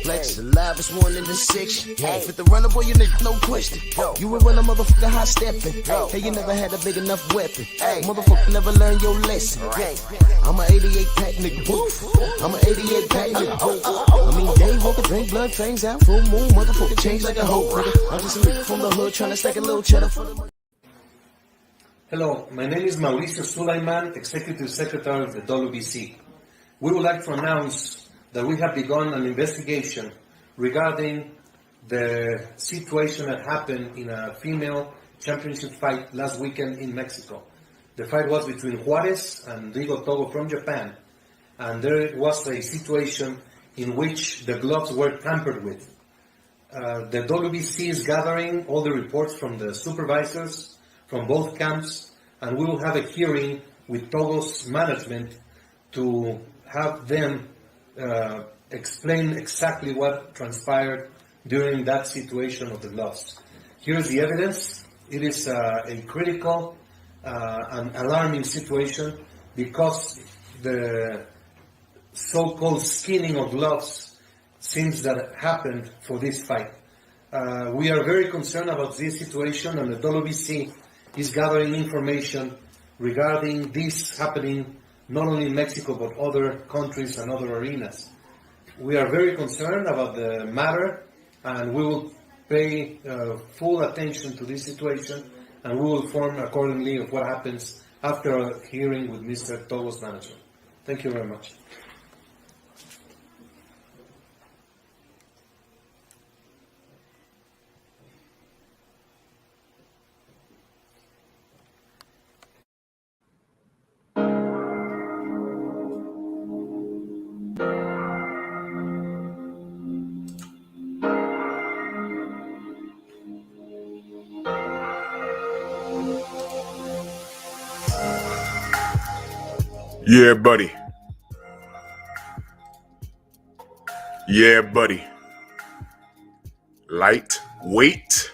Flex, the livest one in the section. Fit the runner, boy, you nigga, no question. You will run a motherfucker high stepping. Hey, you never had a big enough weapon. Motherfucker never learned your lesson. I'm an 88 pack nigga. I'm an 88 pack nigga. I mean, day walker, drink blood, trains out, full moon, motherfucker change like a hoe. I'm just a nigga from the hood trying to stack a little cheddar for the money. Hello, my name is Mauricio Sulaiman, Executive Secretary of the WBC. We would like to announce that we have begun an investigation regarding the situation that happened in a female championship fight last weekend in Mexico. The fight was between Juarez and Rigo Togo from Japan, and there was a situation in which the gloves were tampered with. The WBC is gathering all the reports from the supervisors from both camps, and we will have a hearing with Togo's management to have them explain exactly what transpired during that situation of the gloves. Here's the evidence. It is a critical and alarming situation because the so-called skinning of gloves seems that happened for this fight. We are very concerned about this situation, and the WBC is gathering information regarding this happening not only in Mexico, but other countries and other arenas. We are very concerned about the matter, and we will pay full attention to this situation, and we will inform accordingly of what happens after a hearing with Mr. Togo's manager. Thank you very much. Yeah, buddy. Yeah, buddy. Lightweight,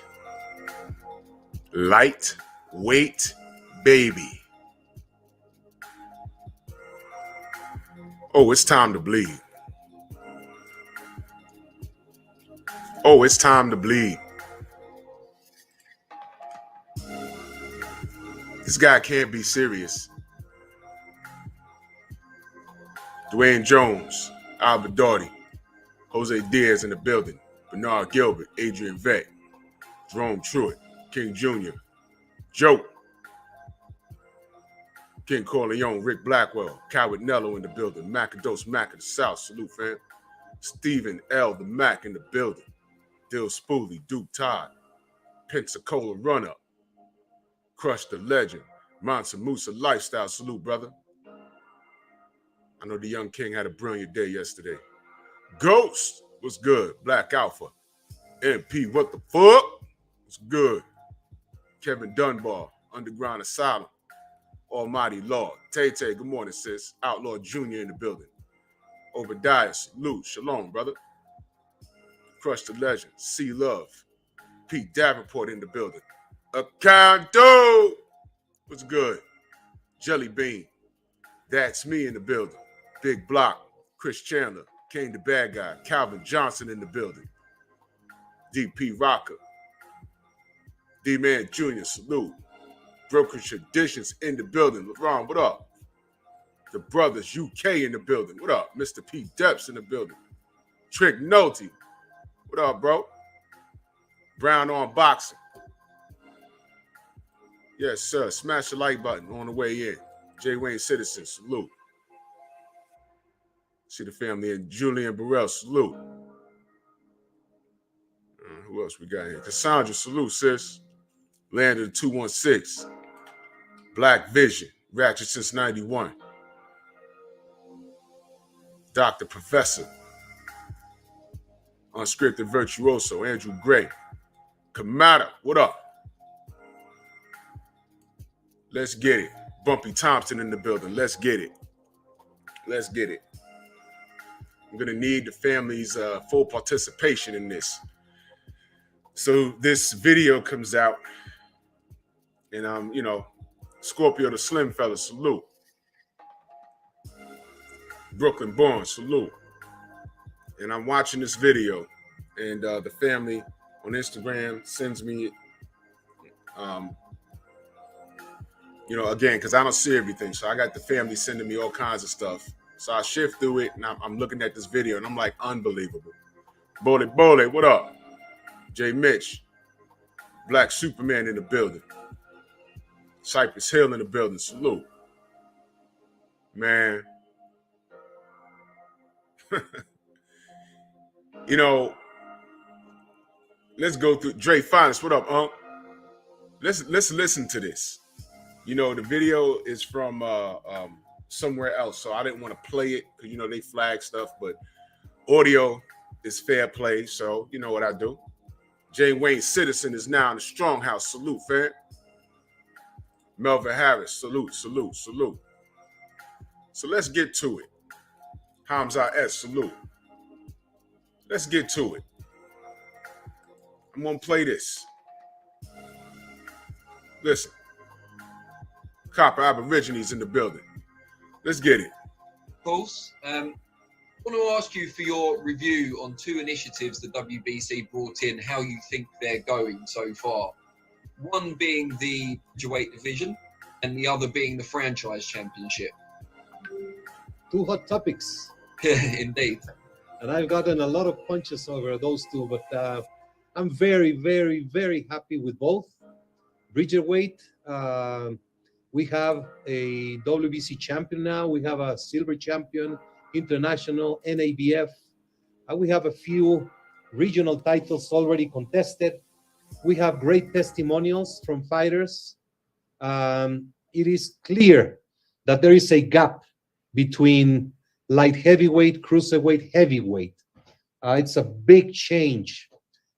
baby. Oh, it's time to bleed. Oh, it's time to bleed. This guy can't be serious. Dwayne Jones, Albert Daugherty, Jose Diaz in the building, Bernard Gilbert, Adrian Vett, Jerome Truitt, King Jr., Joe, King Corleone, Rick Blackwell, Coward Nello in the building, Macados Mac of the South, salute fam, Stephen L. the Mac in the building, Dill Spooley, Duke Todd, Pensacola Run-Up, Crush the Legend, Mansa Musa Lifestyle, salute brother. I know the young king had a brilliant day yesterday. Ghost was good. Black Alpha. MP, what the fuck? Was good. Kevin Dunbar, Underground Asylum. Almighty Lord. Tay-Tay, good morning, sis. Outlaw Jr. in the building. Obadiah, salute. Shalom, brother. Crush the Legend. C Love. Pete Davenport in the building. Akanto was good. Jelly Bean. That's me in the building. Big Block, Chris Chandler, Kane the Bad Guy, Calvin Johnson in the building. DP Rocker, D-Man Jr., salute. Broken Traditions in the building. LeBron, what up? The Brothers UK in the building. What up? Mr. P. Depps in the building. Trick Nolte. What up, bro? Brown on Boxing. Yes, sir. Smash the like button on the way in. J. Wayne Citizen, salute. See the family in Julian Burrell, salute. Who else we got here? Cassandra, salute, sis. Land of the 216. Black Vision, Ratchet since 91. Dr. Professor, Unscripted Virtuoso, Andrew Gray. Kamada, what up? Let's get it. Bumpy Thompson in the building. Let's get it. Let's get it. I'm going to need the family's full participation in this. So this video comes out, and I'm, Scorpio the Slim Fella, salute. Brooklyn born, salute. And I'm watching this video, and the family on Instagram sends me, again, because I don't see everything. So I got the family sending me all kinds of stuff. So I shift through it, and I'm looking at this video, and I'm like, unbelievable. Bole, what up? J. Mitch, Black Superman in the building. Cypress Hill in the building, salute. Man. Let's go through. Dre Finest, what up, Unc? Let's listen to this. The video is from somewhere else, so I didn't want to play it because they flag stuff, but audio is fair play, so you know what I do. Jay Wayne Citizen is now in the Strong House. Salute, fam. Melvin Harris, salute. So let's get to it. Hamza S, salute. Let's get to it. I'm going to play this. Listen. Copper Aborigines in the building. Let's get it. Of course. I want to ask you for your review on two initiatives the WBC brought in, how you think they're going so far. One being the Welterweight division and the other being the franchise championship. Two hot topics. Indeed. And I've gotten a lot of punches over those two, but I'm very, very, very happy with both. Bridgerweight, we have a WBC champion now. We have a silver champion, international, NABF. We have a few regional titles already contested. We have great testimonials from fighters. It is clear that there is a gap between light heavyweight, cruiserweight, heavyweight. It's a big change.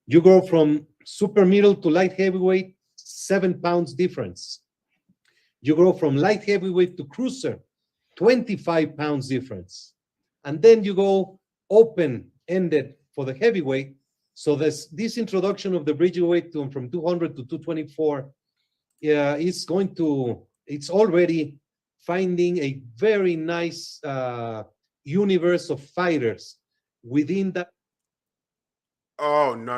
You go from super middle to light heavyweight, 7 pounds difference. You go from light heavyweight to cruiser, 25 pounds difference. And then you go open-ended for the heavyweight. So this introduction of the bridgerweight from 200 to 224 it's already finding a very nice universe of fighters within that. Oh, no.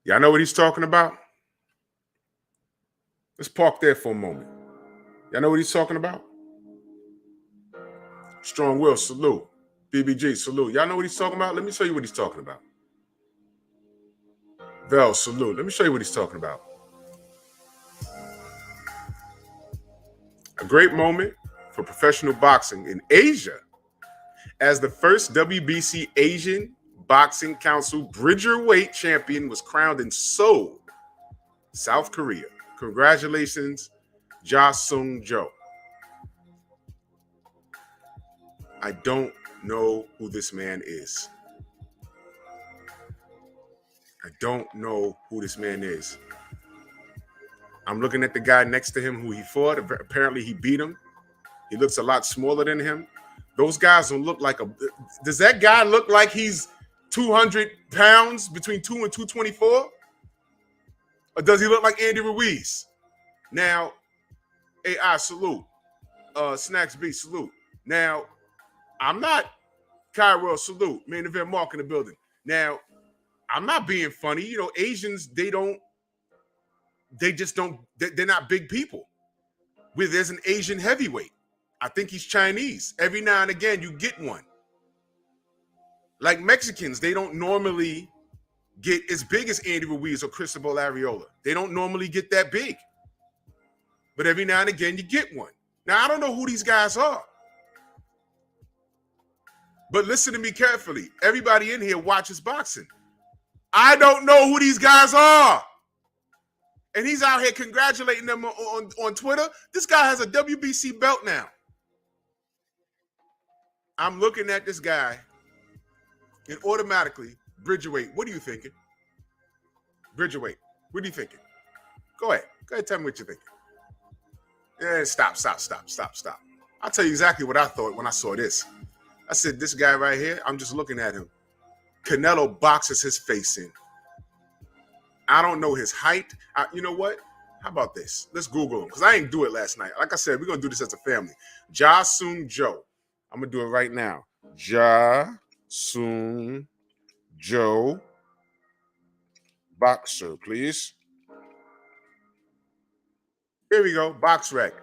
Y'all know what he's talking about? Let's park there for a moment. Y'all know what he's talking about? Strong Will, salute. BBG, salute. Y'all know what he's talking about? Let me show you what he's talking about. Vel, salute. Let me show you what he's talking about. A great moment for professional boxing in Asia as the first WBC Asian Boxing Council Bridgerweight champion was crowned in Seoul, South Korea. Congratulations, Ja Sung Jo. I don't know who this man is. I don't know who this man is. I'm looking at the guy next to him who he fought. Apparently he beat him. He looks a lot smaller than him. Those guys don't look like a... Does that guy look like he's 200 pounds, between 2 and 224? Or does he look like Andy Ruiz? Now, AI, salute. Snacks B, salute. Now, I'm not Cairo, salute. Main event Mark in the building. Now, I'm not being funny. Asians, they're not big people. There's an Asian heavyweight. I think he's Chinese. Every now and again, you get one. Like Mexicans, they don't normally get as big as Andy Ruiz or Cristobal Arreola. They don't normally get that big. But every now and again, you get one. Now, I don't know who these guys are. But listen to me carefully. Everybody in here watches boxing. I don't know who these guys are. And he's out here congratulating them on Twitter. This guy has a WBC belt now. I'm looking at this guy, and automatically, Bridgerweight, what are you thinking? Bridgerweight, what are you thinking? Go ahead. Go ahead, tell me what you're thinking. Yeah, stop. I'll tell you exactly what I thought when I saw this. I said, this guy right here, I'm just looking at him. Canelo boxes his face in. I don't know his height. You know what? How about this? Let's Google him, because I didn't do it last night. Like I said, we're going to do this as a family. Ja Soon Joe. I'm going to do it right now. Ja Soon Joe. Boxer, please. Here we go. Box rec.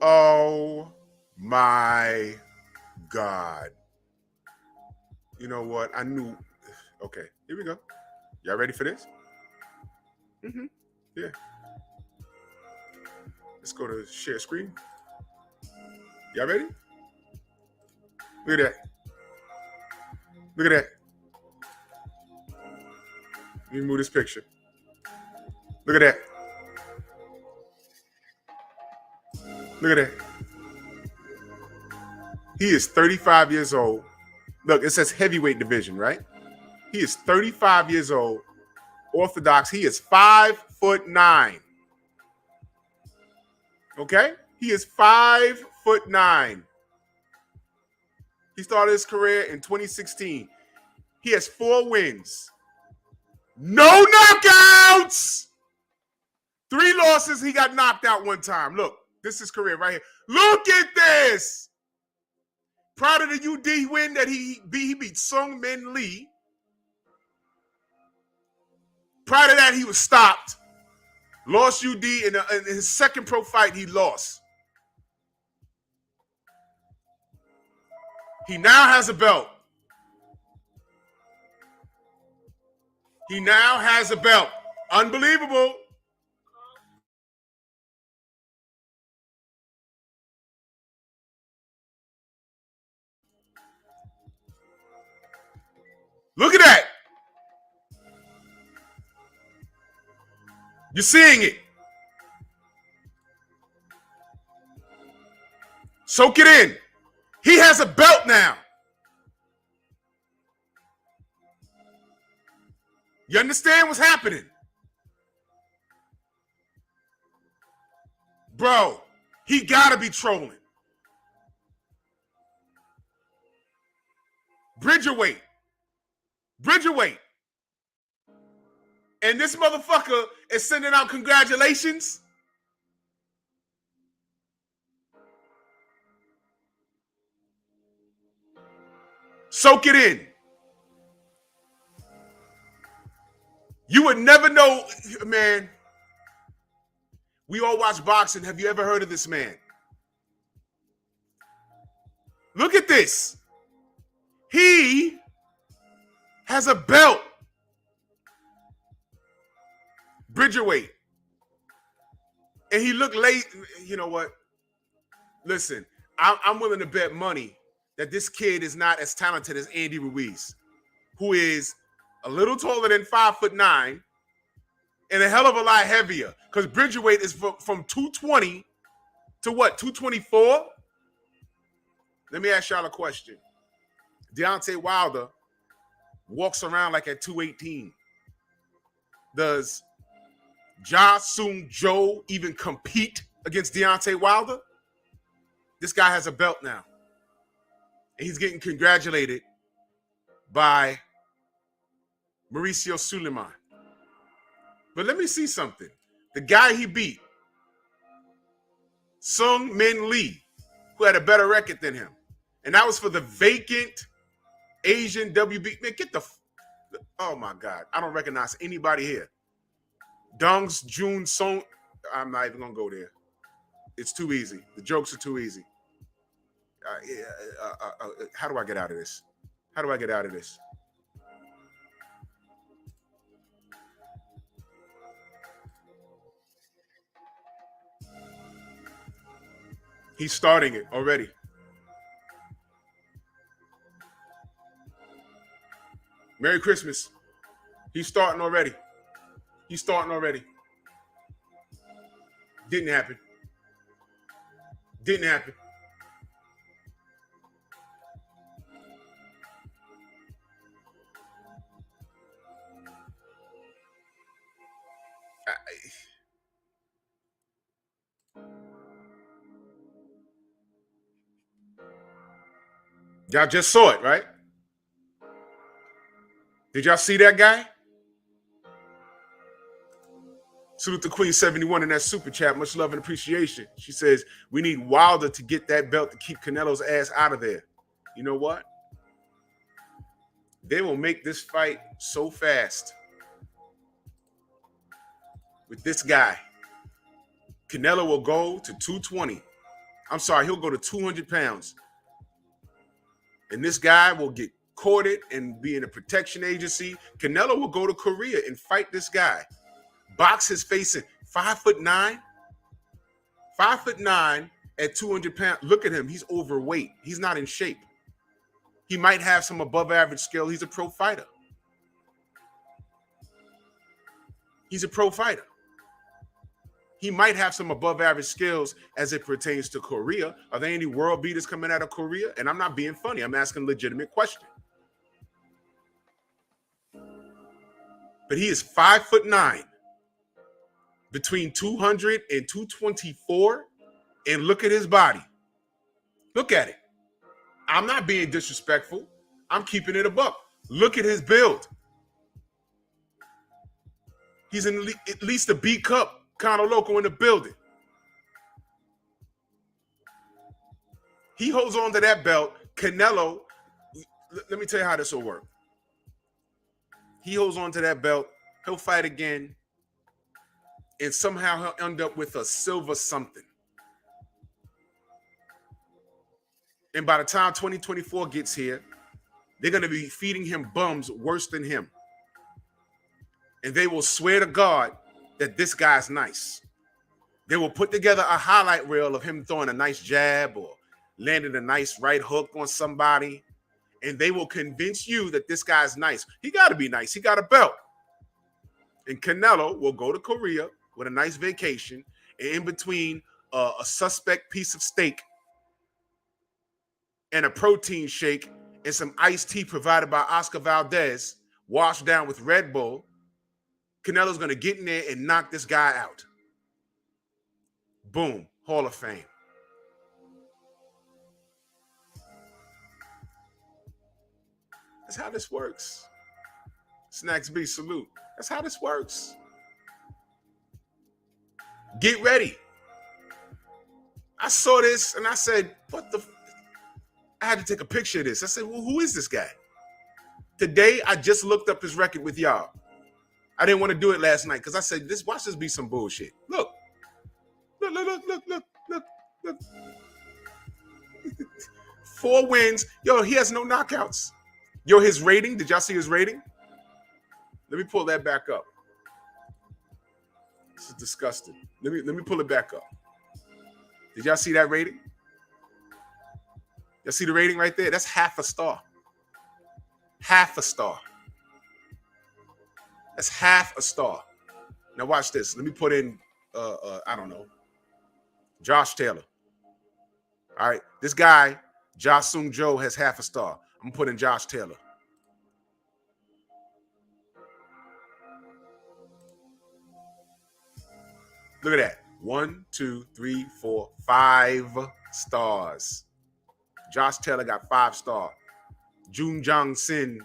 Oh, my God. You know what? I knew. Okay, here we go. Y'all ready for this? Yeah. Let's go to share screen. Y'all ready? Look at that. Look at that. Let me move this picture. Look at that. Look at that. He is 35 years old. Look, it says heavyweight division, right? He is 35 years old. Orthodox. He is 5'9". Okay? He is 5'9". He started his career in 2016. He has 4 wins. No knockouts! 3 losses. He got knocked out 1 time. Look, this is his career right here. Look at this. Prior to the UD win that he beat Sung Min Lee. Prior to that, he was stopped. Lost UD in his second pro fight, he lost. He now has a belt. He now has a belt. Unbelievable. Look at that. You're seeing it. Soak it in. He has a belt now. You understand what's happening? Bro, he gotta be trolling. Bridgerweight. And this motherfucker is sending out congratulations. Soak it in. You would never know, man. We all watch boxing. Have you ever heard of this man? Look at this. He has a belt. Bridgerweight. And he looked late. You know what? Listen, I'm willing to bet money that this kid is not as talented as Andy Ruiz, who is a little taller than 5'9" and a hell of a lot heavier. Because Bridgerweight is from 220 to what? 224? Let me ask y'all a question. Deontay Wilder walks around like at 218. Does Ja Soon Joe even compete against Deontay Wilder? This guy has a belt now. And he's getting congratulated by Mauricio Sulaiman. But let me see something. The guy he beat, Sung Min Lee, who had a better record than him. And that was for the vacant Asian WBC. Man, get the... Oh, my God. I don't recognize anybody here. Dong's Jun Song. I'm not even going to go there. It's too easy. The jokes are too easy. How do I get out of this? How do I get out of this? He's starting it already. Merry Christmas. He's starting already. He's starting already. Didn't happen. Didn't happen. Y'all just saw it, right? Did y'all see that guy? Salute to Queen 71 in that super chat. Much love and appreciation. She says, we need Wilder to get that belt to keep Canelo's ass out of there. You know what? They will make this fight so fast with this guy. Canelo will go to 220. I'm sorry, he'll go to 200 pounds. And this guy will get courted and be in a protection agency. Canelo will go to Korea and fight this guy. Box is facing 5'9", 5'9" at 200 pounds. Look at him. He's overweight. He's not in shape. He might have some above average skill. He's a pro fighter. He's a pro fighter. He might have some above average skills as it pertains to Korea. Are there any world beaters coming out of Korea? And I'm not being funny. I'm asking a legitimate question. But he is 5'9", between 200 and 224. And look at his body. Look at it. I'm not being disrespectful. I'm keeping it a buck. Look at his build. He's in at least a B cup. Conor Loco in the building. He holds on to that belt. Canelo, let me tell you how this will work. He holds on to that belt. He'll fight again. And somehow he'll end up with a silver something. And by the time 2024 gets here, they're going to be feeding him bums worse than him. And they will swear to God that this guy's nice. They will put together a highlight reel of him throwing a nice jab or landing a nice right hook on somebody. And they will convince you that this guy's nice. He got to be nice. He got a belt. And Canelo will go to Korea with a nice vacation. And in between a suspect piece of steak and a protein shake and some iced tea provided by Oscar Valdez, washed down with Red Bull, Canelo's going to get in there and knock this guy out. Boom. Hall of Fame. That's how this works. Snacks B, salute. That's how this works. Get ready. I saw this and I said, what the? I had to take a picture of this. I said, well, who is this guy? Today, I just looked up his record with y'all. I didn't want to do it last night because I said, watch this be some bullshit. Look. Look. 4 wins. Yo, he has no knockouts. Yo, his rating, did y'all see his rating? Let me pull that back up. This is disgusting. Let me pull it back up. Did y'all see that rating? Y'all see the rating right there? That's half a star. Half a star. That's half a star. Now watch this. Let me put in, I don't know, Josh Taylor. All right. This guy, Ja Sung Jo, has half a star. I'm going to put in Josh Taylor. Look at that. 1, 2, 3, 4, 5 stars. Josh Taylor got 5 stars. Jun Jong Sin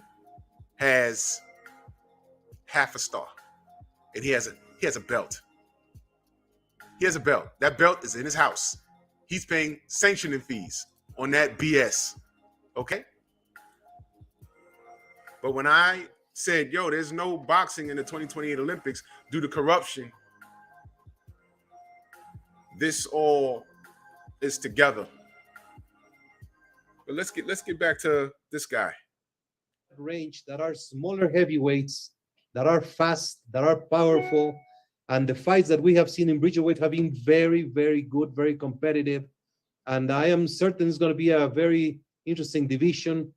has half a star. And he has a belt. He has a belt. That belt is in his house. He's paying sanctioning fees on that BS. Okay? But when I said, yo, there's no boxing in the 2028 Olympics due to corruption, this all is together. But let's get back to this guy. Range that are smaller heavyweights, that are fast, that are powerful, and the fights that we have seen in Bridgerweight have been very, very good, very competitive. And I am certain it's going to be a very interesting division.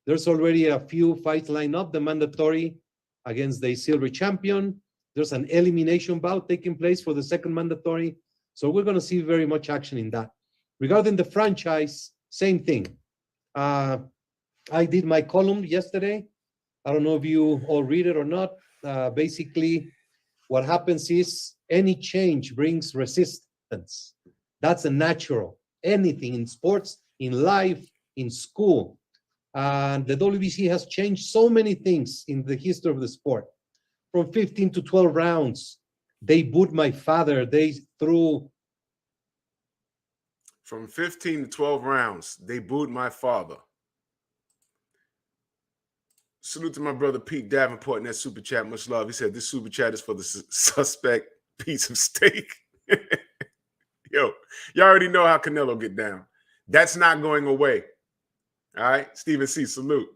There's already a few fights lined up, the mandatory against the silver champion. There's an elimination bout taking place for the second mandatory So we're going to see very much action in that. Regarding the franchise, same thing. I did my column yesterday. I don't know if you all read it or not. Basically, what happens is any change brings resistance. That's a natural. Anything in sports, in life, in school. And the WBC has changed so many things in the history of the sport. From 15 to 12 rounds, they booed my father. They threw. From 15 to 12 rounds, they booed my father. Salute to my brother Pete Davenport in that super chat. Much love. He said this super chat is for the suspect piece of steak. Yo, y'all already know how Canelo get down. That's not going away. All right, Stephen C., salute.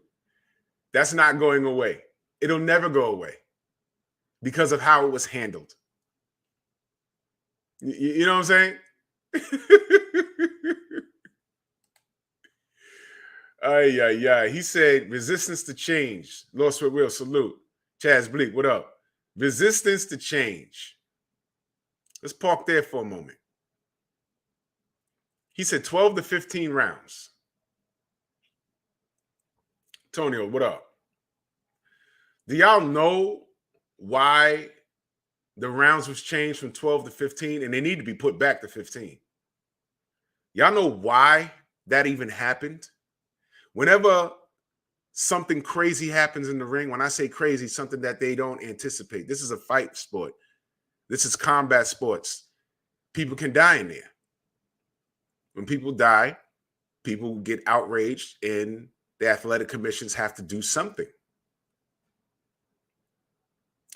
That's not going away. It'll never go away because of how it was handled. You know what I'm saying? He said resistance to change. Lost with Will, salute. Chaz Bleak, what up? Resistance to change. Let's park there for a moment. He said 12 to 15 rounds. Tonio, what up? Do y'all know why the rounds was changed from 12 to 15 and they need to be put back to 15? Y'all know why that even happened? Whenever something crazy happens in the ring, when I say crazy, something that they don't anticipate. This is a fight sport. This is combat sports. People can die in there. When people die, people get outraged and the athletic commissions have to do something.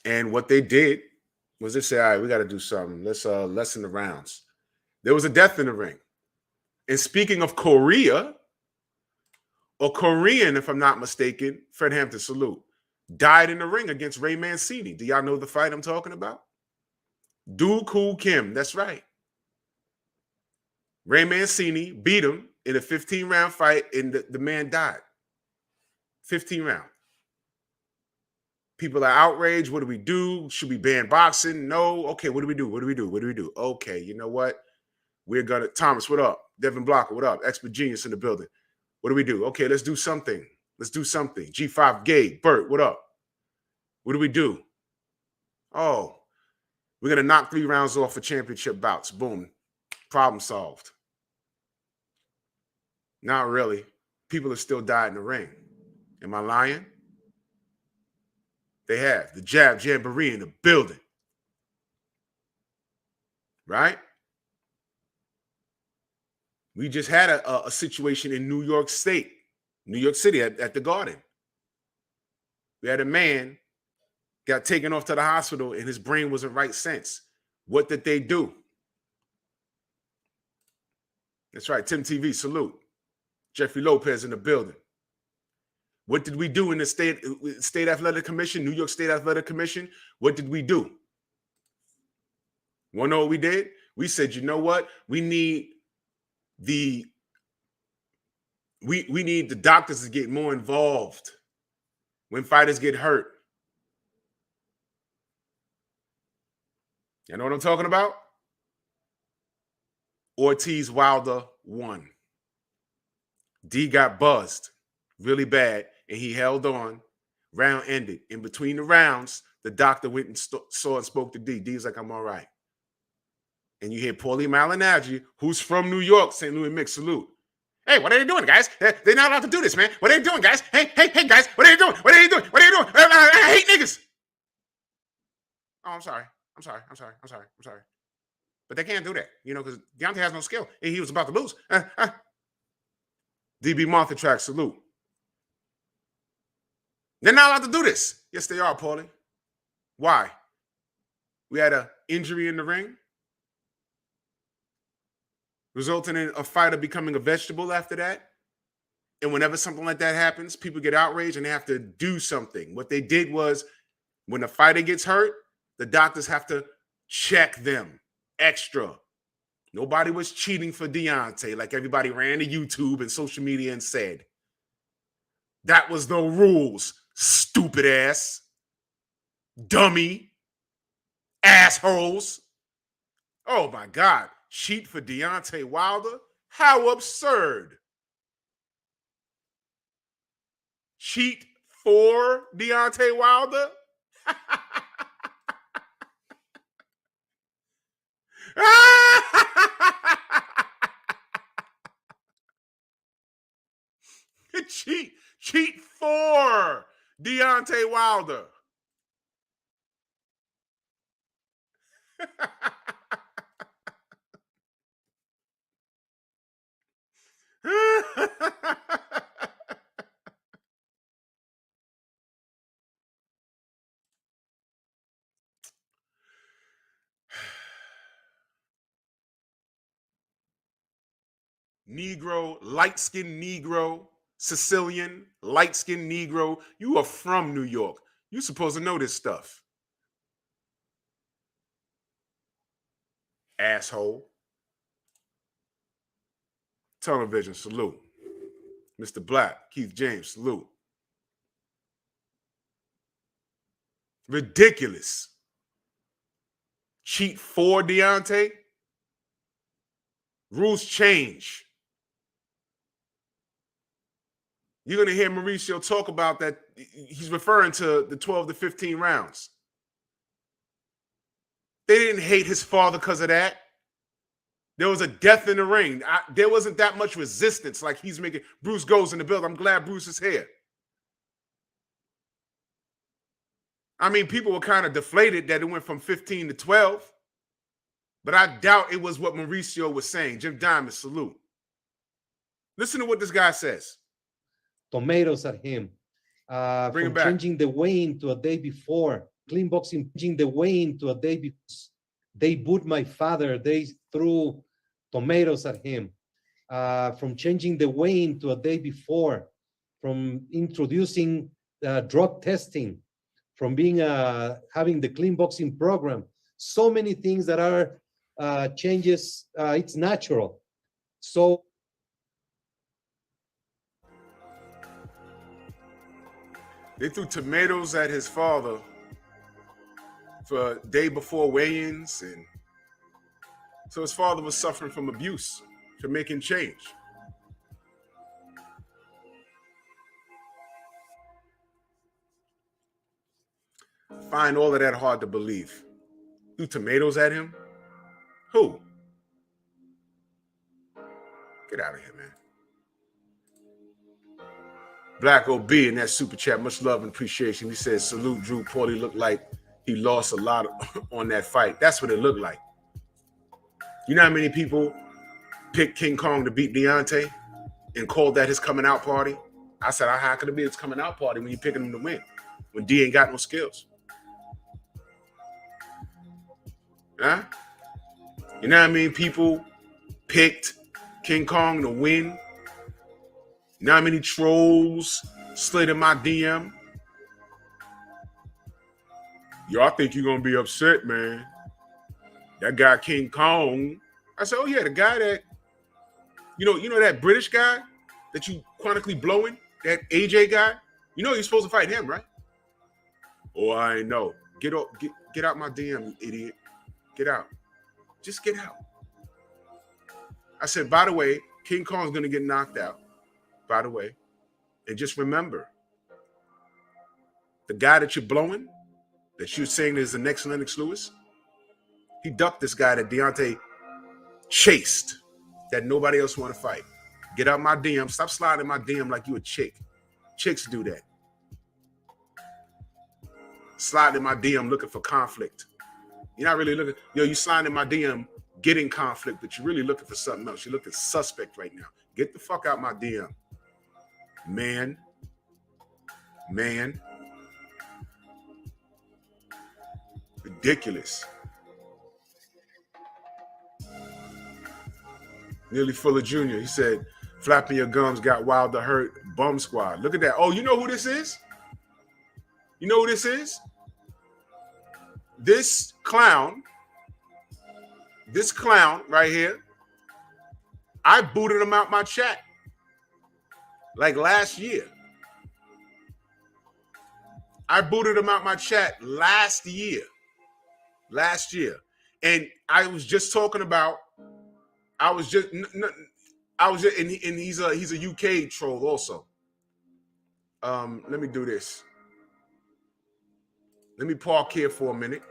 And what they did was they say, all right, we got to do something. Let's lessen the rounds. There was a death in the ring. And speaking of Korea, or Korean, if I'm not mistaken, Fred Hampton, salute, died in the ring against Ray Mancini. Do y'all know the fight I'm talking about? Do Koo Kim, that's right. Ray Mancini beat him in a 15-round fight, and the man died. 15 round. People are outraged. What do we do? Should we ban boxing? No. Okay, what do we do? What do we do? What do we do? Okay, you know what? We're going to... Thomas, what up? Devin Blocker, what up? Expert Genius in the building. What do we do? Okay, let's do something. Let's do something. G5 Gabe, Bert, what up? What do we do? Oh, we're going to knock 3 rounds off for championship bouts. Boom. Problem solved. Not really. People have still died in the ring. Am I lying? They have. The Jab Jamboree in the building. Right? We just had a situation in New York State, New York City at the Garden. We had a man got taken off to the hospital and his brain wasn't right since. What did they do? That's right. Tim TV, salute. Jeffrey Lopez in the building. What did we do in the State Athletic Commission, New York State Athletic Commission? What did we do? Want to know what we did? We said, you know what? We need the doctors to get more involved when fighters get hurt. You know what I'm talking about? Ortiz Wilder won. D got buzzed really bad, and he held on. Round ended. In between the rounds, the doctor went and saw and spoke to D. D's like, I'm all right. And you hear Paulie Malignaggi, who's from New York, St. Louis Mix, salute. Hey, what are they doing, guys? They're not allowed to do this, man. What are they doing, guys? Hey, guys, what are you doing? What are you doing? What are you doing? I hate niggas. Oh, I'm sorry. But they can't do that, you know, because Deontay has no skill. And he was about to lose. DB Martha Track, salute. They're not allowed to do this. Yes, they are, Paulie. Why? We had an injury in the ring, resulting in a fighter becoming a vegetable after that. And whenever something like that happens, people get outraged and they have to do something. What they did was, when a fighter gets hurt, the doctors have to check them extra. Nobody was cheating for Deontay like everybody ran to YouTube and social media and said. That was the rules, stupid ass, dummy, assholes. Oh my God. Cheat for Deontay Wilder? How absurd. Cheat for Deontay Wilder? Cheat for Deontay Wilder. Negro, light-skinned Negro, Sicilian, light-skinned Negro. You are from New York. You're supposed to know this stuff. Asshole. Television, salute. Mr. Black, Keith James, salute. Ridiculous. Cheat for Deontay? Rules change. You're going to hear Mauricio talk about that. He's referring to the 12 to 15 rounds. They didn't hate his father because of that. There was a death in the ring. There wasn't that much resistance like he's making. Bruce goes in the build. I'm glad Bruce is here. I mean, people were kind of deflated that it went from 15 to 12. But I doubt it was what Mauricio was saying. Jim Diamond, salute. Listen to what this guy says. Tomatoes at him. Bring from it back. Changing the weigh-in to a day before. Clean boxing, changing the weigh-in to a day before. They booed my father. They threw tomatoes at him. From changing the weigh-in to a day before. From introducing drug testing. From being having the clean boxing program. So many things that are changes. It's natural. So they threw tomatoes at his father for a day before weigh-ins, and so his father was suffering from abuse for making change. Find all of that hard to believe. Threw tomatoes at him? Who? Get out of here, man. Black OB in that super chat, much love and appreciation. He says, salute Drew Paulie. Looked like he lost a lot on that fight. That's what it looked like. You know how many people picked King Kong to beat Deontay and called that his coming out party? I said, how could it be his coming out party when you're picking him to win? When D ain't got no skills. Huh? You know how many people picked King Kong to win? You know how many trolls slid in my DM? Yo, I think you're going to be upset, man. That guy King Kong. I said, oh, yeah, the guy that, you know that British guy that you chronically blowing? That AJ guy? You know you're supposed to fight him, right? Oh, I know. Get out my DM, you idiot. Get out. Just get out. I said, by the way, King Kong's going to get knocked out. By the way. And just remember, the guy that you're blowing, that you're saying is the next Lennox Lewis, he ducked this guy that Deontay chased, that nobody else want to fight. Get out my DM. Stop sliding my DM like you a chick. Chicks do that. Slide in my DM looking for conflict. You're not really looking, you slide in my DM getting conflict, but you're really looking for something else. You're looking suspect right now. Get the fuck out my DM. Man. Ridiculous. Nearly full of Junior. He said, flapping your gums got Wilder hurt. Bum squad. Look at that. Oh, you know who this is? You know who this is? This clown right here, I booted him out my chat like last year. I booted him out my chat last year. And I was just talking about, and he's a UK troll also. Let me do this. Let me park here for a minute.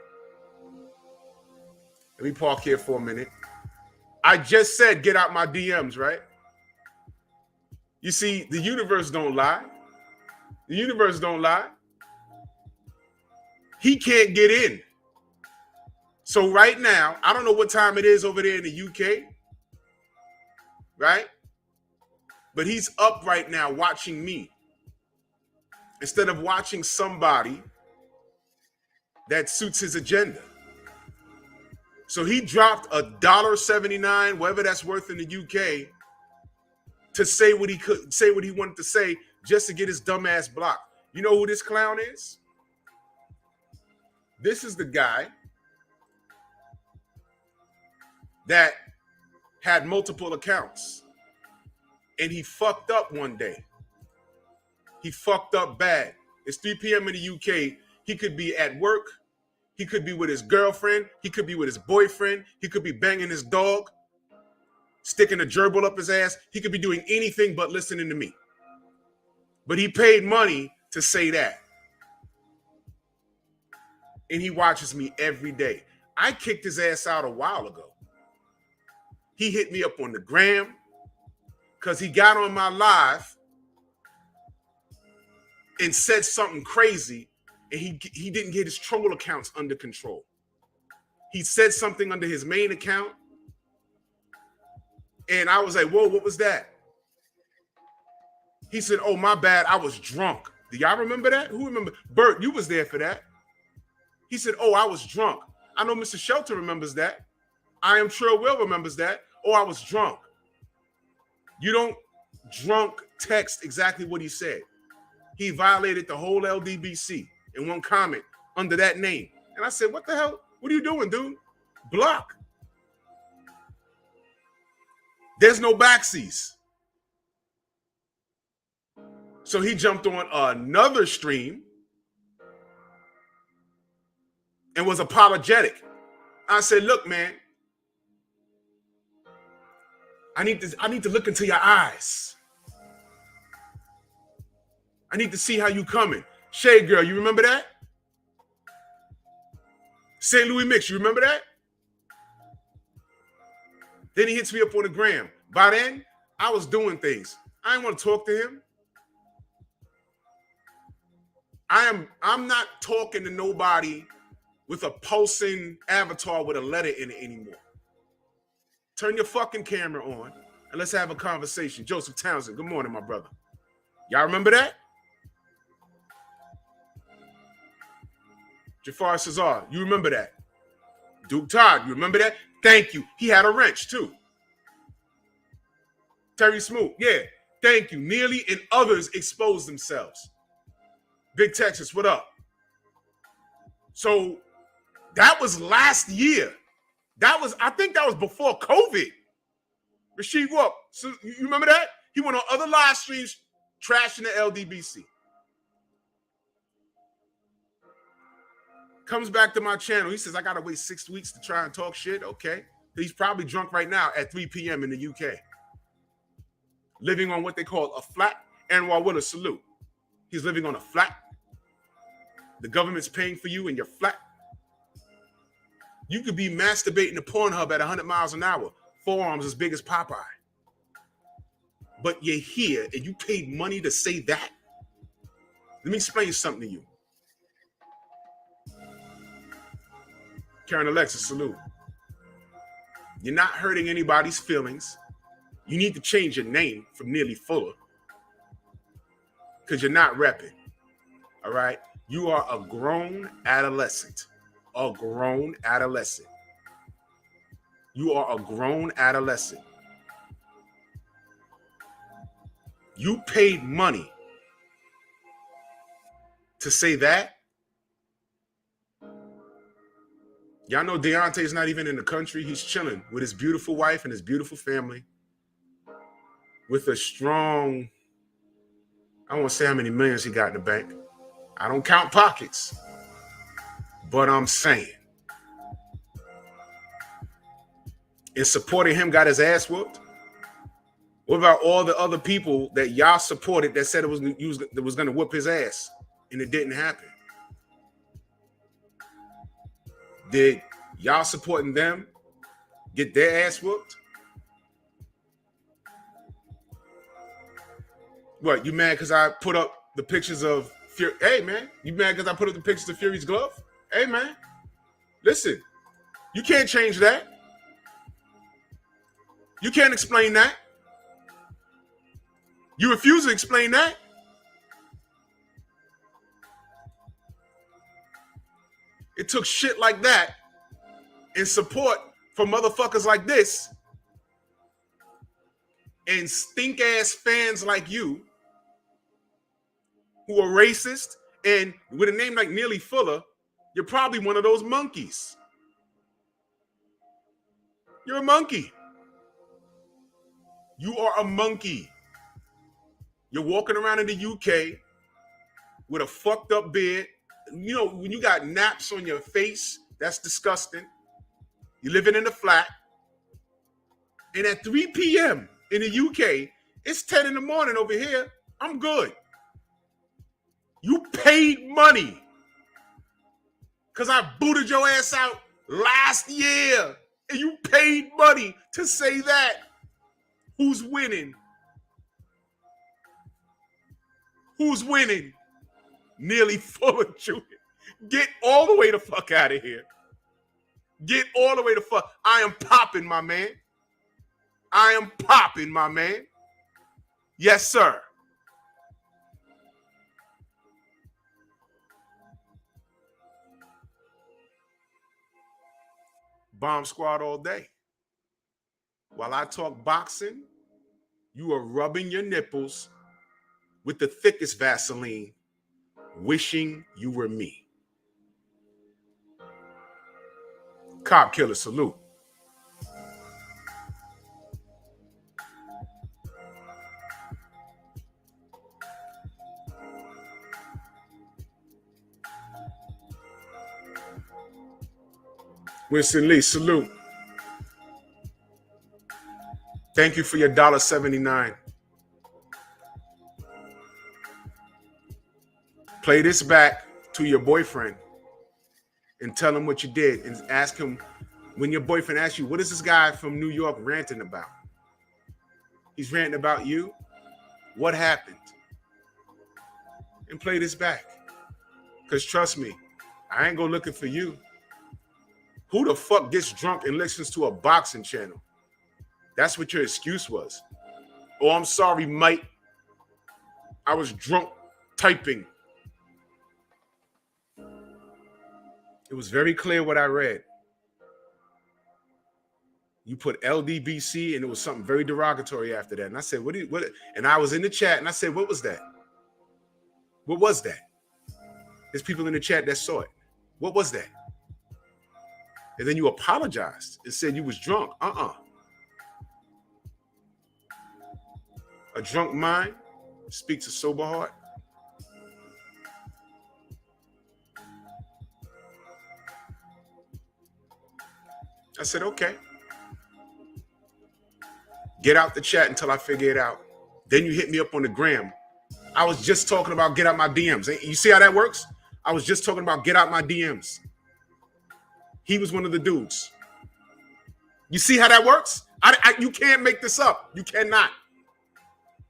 I just said get out my DMs, right? You see, the universe don't lie. He can't get in. So right now, I don't know what time it is over there in the UK, right? But he's up right now watching me instead of watching somebody that suits his agenda. So he dropped $1.79, whatever that's worth in the UK, to say what he could say, what he wanted to say, just to get his dumb ass blocked. You know who this clown is? This is the guy that had multiple accounts, and he fucked up one day. He fucked up bad. It's 3 p.m. in the UK. He could be at work. He could be with his girlfriend. He could be with his boyfriend. He could be banging his dog, sticking a gerbil up his ass. He could be doing anything but listening to me. But he paid money to say that. And he watches me every day. I kicked his ass out a while ago. He hit me up on the gram because he got on my live and said something crazy, and he didn't get his troll accounts under control. He said something under his main account, and I was like, whoa, what was that? He said, oh, my bad, I was drunk. Do y'all remember that? Who remember? Bert, you was there for that. He said, oh, I was drunk. I know Mr. Shelter remembers that. I am sure Will remembers that. Oh, I was drunk. You don't drunk text exactly what he said. He violated the whole LDBC in one comment under that name. And I said, what the hell? What are you doing, dude? Block. There's no backsies. So he jumped on another stream and was apologetic. I said, look, man, I need to look into your eyes. I need to see how you coming. Shade Girl, you remember that? St. Louis Mix, you remember that? Then he hits me up on the gram. By then, I was doing things. I didn't want to talk to him. I'm not talking to nobody with a pulsing avatar with a letter in it anymore. Turn your fucking camera on and let's have a conversation. Joseph Townsend, good morning, my brother. Y'all remember that? Jafar Cesar, you remember that? Duke Todd, you remember that? Thank you. He had a wrench too. Terry Smoot, yeah, thank you. Nearly and others exposed themselves. Big Texas, what up? So that was last year. I think that was before COVID. Rashid Whoop, so you remember that? He went on other live streams trashing the LDBC. Comes back to my channel. He says, I got to wait 6 weeks to try and talk shit. Okay. He's probably drunk right now at 3 p.m. in the UK. Living on what they call a flat. Anwar Willis, salute. He's living on a flat. The government's paying for you in your flat. You could be masturbating to Pornhub at 100 miles an hour. Forearms as big as Popeye. But you're here and you paid money to say that? Let me explain something to you. Karen Alexis, salute. You're not hurting anybody's feelings. You need to change your name from Nearly Fuller. Because you're not repping. All right? You are a grown adolescent. A grown adolescent. You are a grown adolescent. You paid money to say that? Y'all know Deontay's not even in the country. He's chilling with his beautiful wife and his beautiful family. With a strong, I won't say how many millions he got in the bank. I don't count pockets. But I'm saying, and supporting him got his ass whooped? What about all the other people that y'all supported that said it was going to whoop his ass and it didn't happen? Did y'all supporting them get their ass whooped? What, you mad because I put up the pictures of Fury? Hey, man, you mad because I put up the pictures of Fury's glove? Hey, man, listen, you can't change that. You can't explain that. You refuse to explain that. It took shit like that and support for motherfuckers like this and stink-ass fans like you who are racist, and with a name like Neely Fuller, you're probably one of those monkeys. You're a monkey. You are a monkey. You're walking around in the UK with a fucked up beard. You know, when you got naps on your face, that's disgusting. You're living in a flat. And at 3 p.m. in the UK, it's 10 in the morning over here. I'm good. You paid money because I booted your ass out last year. And you paid money to say that. Who's winning? Who's winning? Nearly full of Junior. Get all the way the fuck out of here. Get all the way the fuck. I am popping, my man. I am popping, my man. Yes, sir. Bomb squad all day. While I talk boxing, you are rubbing your nipples with the thickest Vaseline, wishing you were me. Cop killer salute. Winston Lee, salute. Thank you for your $1.79. Play this back to your boyfriend and tell him what you did and ask him, when your boyfriend asks you, what is this guy from New York ranting about? He's ranting about you. What happened? And play this back. Because trust me, I ain't go looking for you. Who the fuck gets drunk and listens to a boxing channel? That's what your excuse was. Oh, I'm sorry, Mike. I was drunk typing. It was very clear what I read. You put LDBC and it was something very derogatory after that. And I said, what? And I was in the chat and I said, what was that? What was that? There's people in the chat that saw it. What was that? And then you apologized and said you was drunk. A drunk mind speaks a sober heart. I said, okay. Get out the chat until I figure it out. Then you hit me up on the gram. I was just talking about get out my DMs. You see how that works? I was just talking about get out my DMs. He was one of the dudes. You see how that works? You can't make this up. You cannot.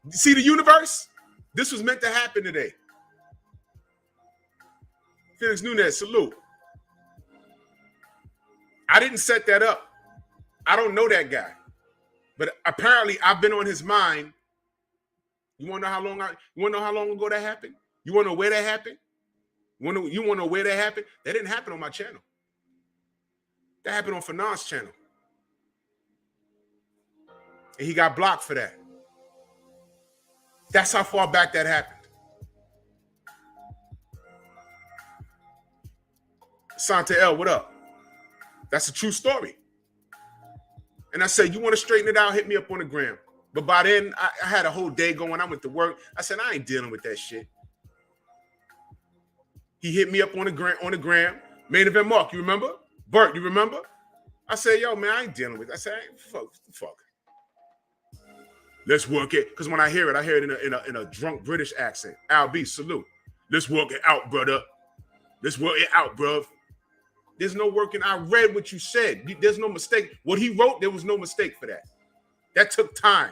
You see the universe? This was meant to happen today. Felix Nunez, salute. I didn't set that up. I don't know that guy. But apparently I've been on his mind. You want to know how long ago that happened? You want to know where that happened? You want to know where that happened? That didn't happen on my channel. That happened on Fanon's channel. And he got blocked for that. That's how far back that happened. Santa L, what up? That's a true story. And I said, you want to straighten it out? Hit me up on the gram. But by then, I had a whole day going. I went to work. I said, I ain't dealing with that shit. He hit me up on the gram. Main Event Mark, you remember? Bert, you remember? I said, yo, man, I ain't dealing with it. I said, fuck. Let's work it. Because when I hear it in a drunk British accent. Al B, salute. Let's work it out, brother. Let's work it out, bro. There's no working. I read what you said. There's no mistake. What he wrote, there was no mistake for that. That took time.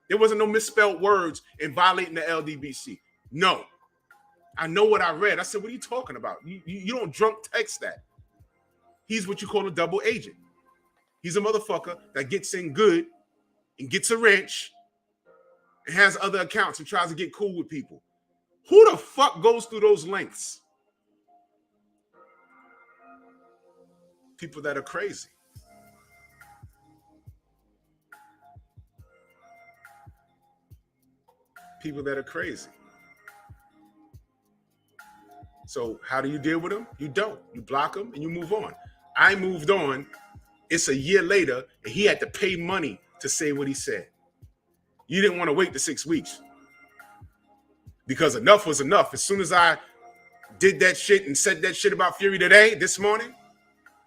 There wasn't no misspelled words in violating the LDBC. No. I know what I read. I said, what are you talking about? You don't drunk text that. He's what you call a double agent. He's a motherfucker that gets in good and gets a wrench and has other accounts and tries to get cool with people. Who the fuck goes through those lengths? People that are crazy. People that are crazy. So how do you deal with them? You don't. You block them and you move on. I moved on. It's a year later and he had to pay money to say what he said. You didn't want to wait the 6 weeks because enough was enough. As soon as I did that shit and said that shit about Fury today, this morning,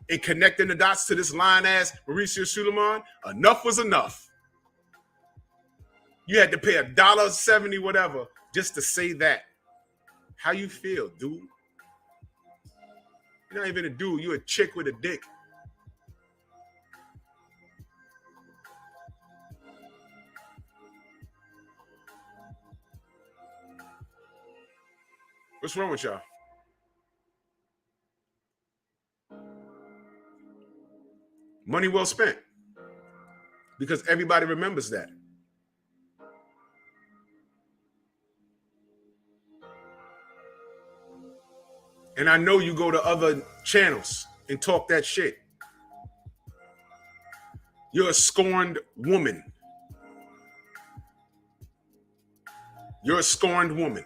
and connecting the dots to this lying-ass Mauricio Sulaiman, enough was enough. You had to pay $1.70 whatever just to say that. How you feel, dude? You're not even a dude. You're a chick with a dick. What's wrong with y'all? Money well spent. Because everybody remembers that. And I know you go to other channels and talk that shit. You're a scorned woman. You're a scorned woman.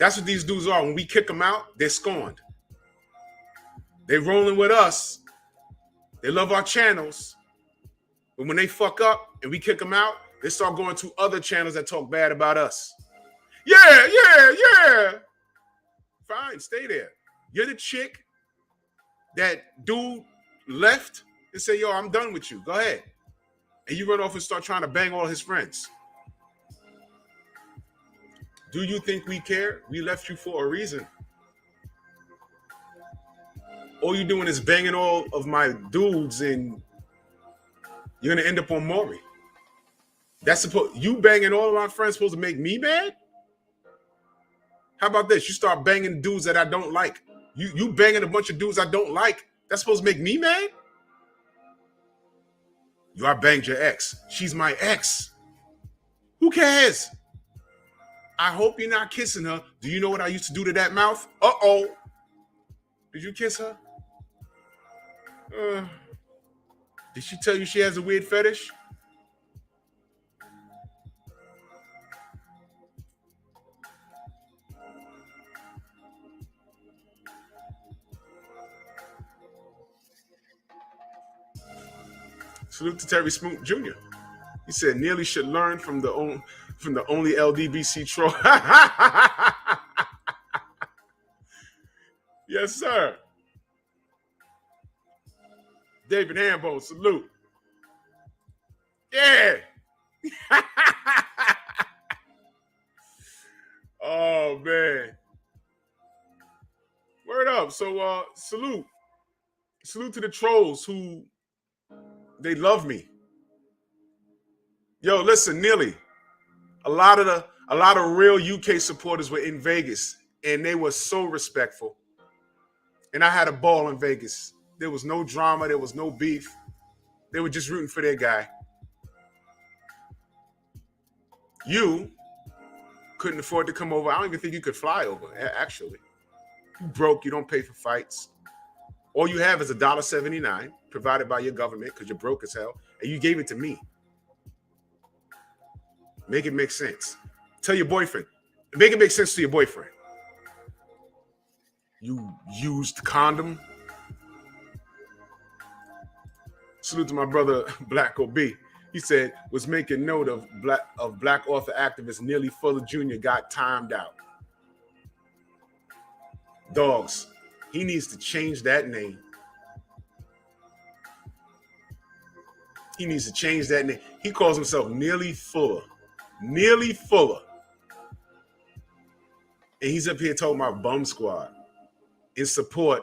That's what these dudes are. When we kick them out, they're scorned. They rolling with us. They love our channels. But when they fuck up and we kick them out, they start going to other channels that talk bad about us. Yeah. Fine, stay there. You're the chick that dude left and say, yo, I'm done with you. Go ahead. And you run off and start trying to bang all his friends. Do you think we care? We left you for a reason. All you're doing is banging all of my dudes and you're going to end up on Maury. You banging all of my friends supposed to make me mad? How about this? You start banging dudes that I don't like. You banging a bunch of dudes I don't like. That's supposed to make me mad? I banged your ex. She's my ex. Who cares? I hope you're not kissing her. Do you know what I used to do to that mouth? Uh-oh. Did you kiss her? Did she tell you she has a weird fetish? Salute to Terry Smoot Jr. He said Neely should learn from the only LDBC troll. Yes, sir. David Hambo, salute. Yeah. Oh, man. Word up. So, salute. Salute to the trolls who they love me. Yo, listen, Neely. A lot of real UK supporters were in Vegas, and they were so respectful. And I had a ball in Vegas. There was no drama. There was no beef. They were just rooting for their guy. You couldn't afford to come over. I don't even think you could fly over, actually. You broke. You don't pay for fights. All you have is $1.79 provided by your government because you're broke as hell, and you gave it to me. Make it make sense. Tell your boyfriend. Make it make sense to your boyfriend. You used condom. Salute to my brother Black OB. He said, was making note of black author activist Neely Fuller Jr. got timed out. Dogs. He needs to change that name. He needs to change that name. He calls himself Nearly Fuller. Nearly Fuller. And he's up here talking about Bum Squad in support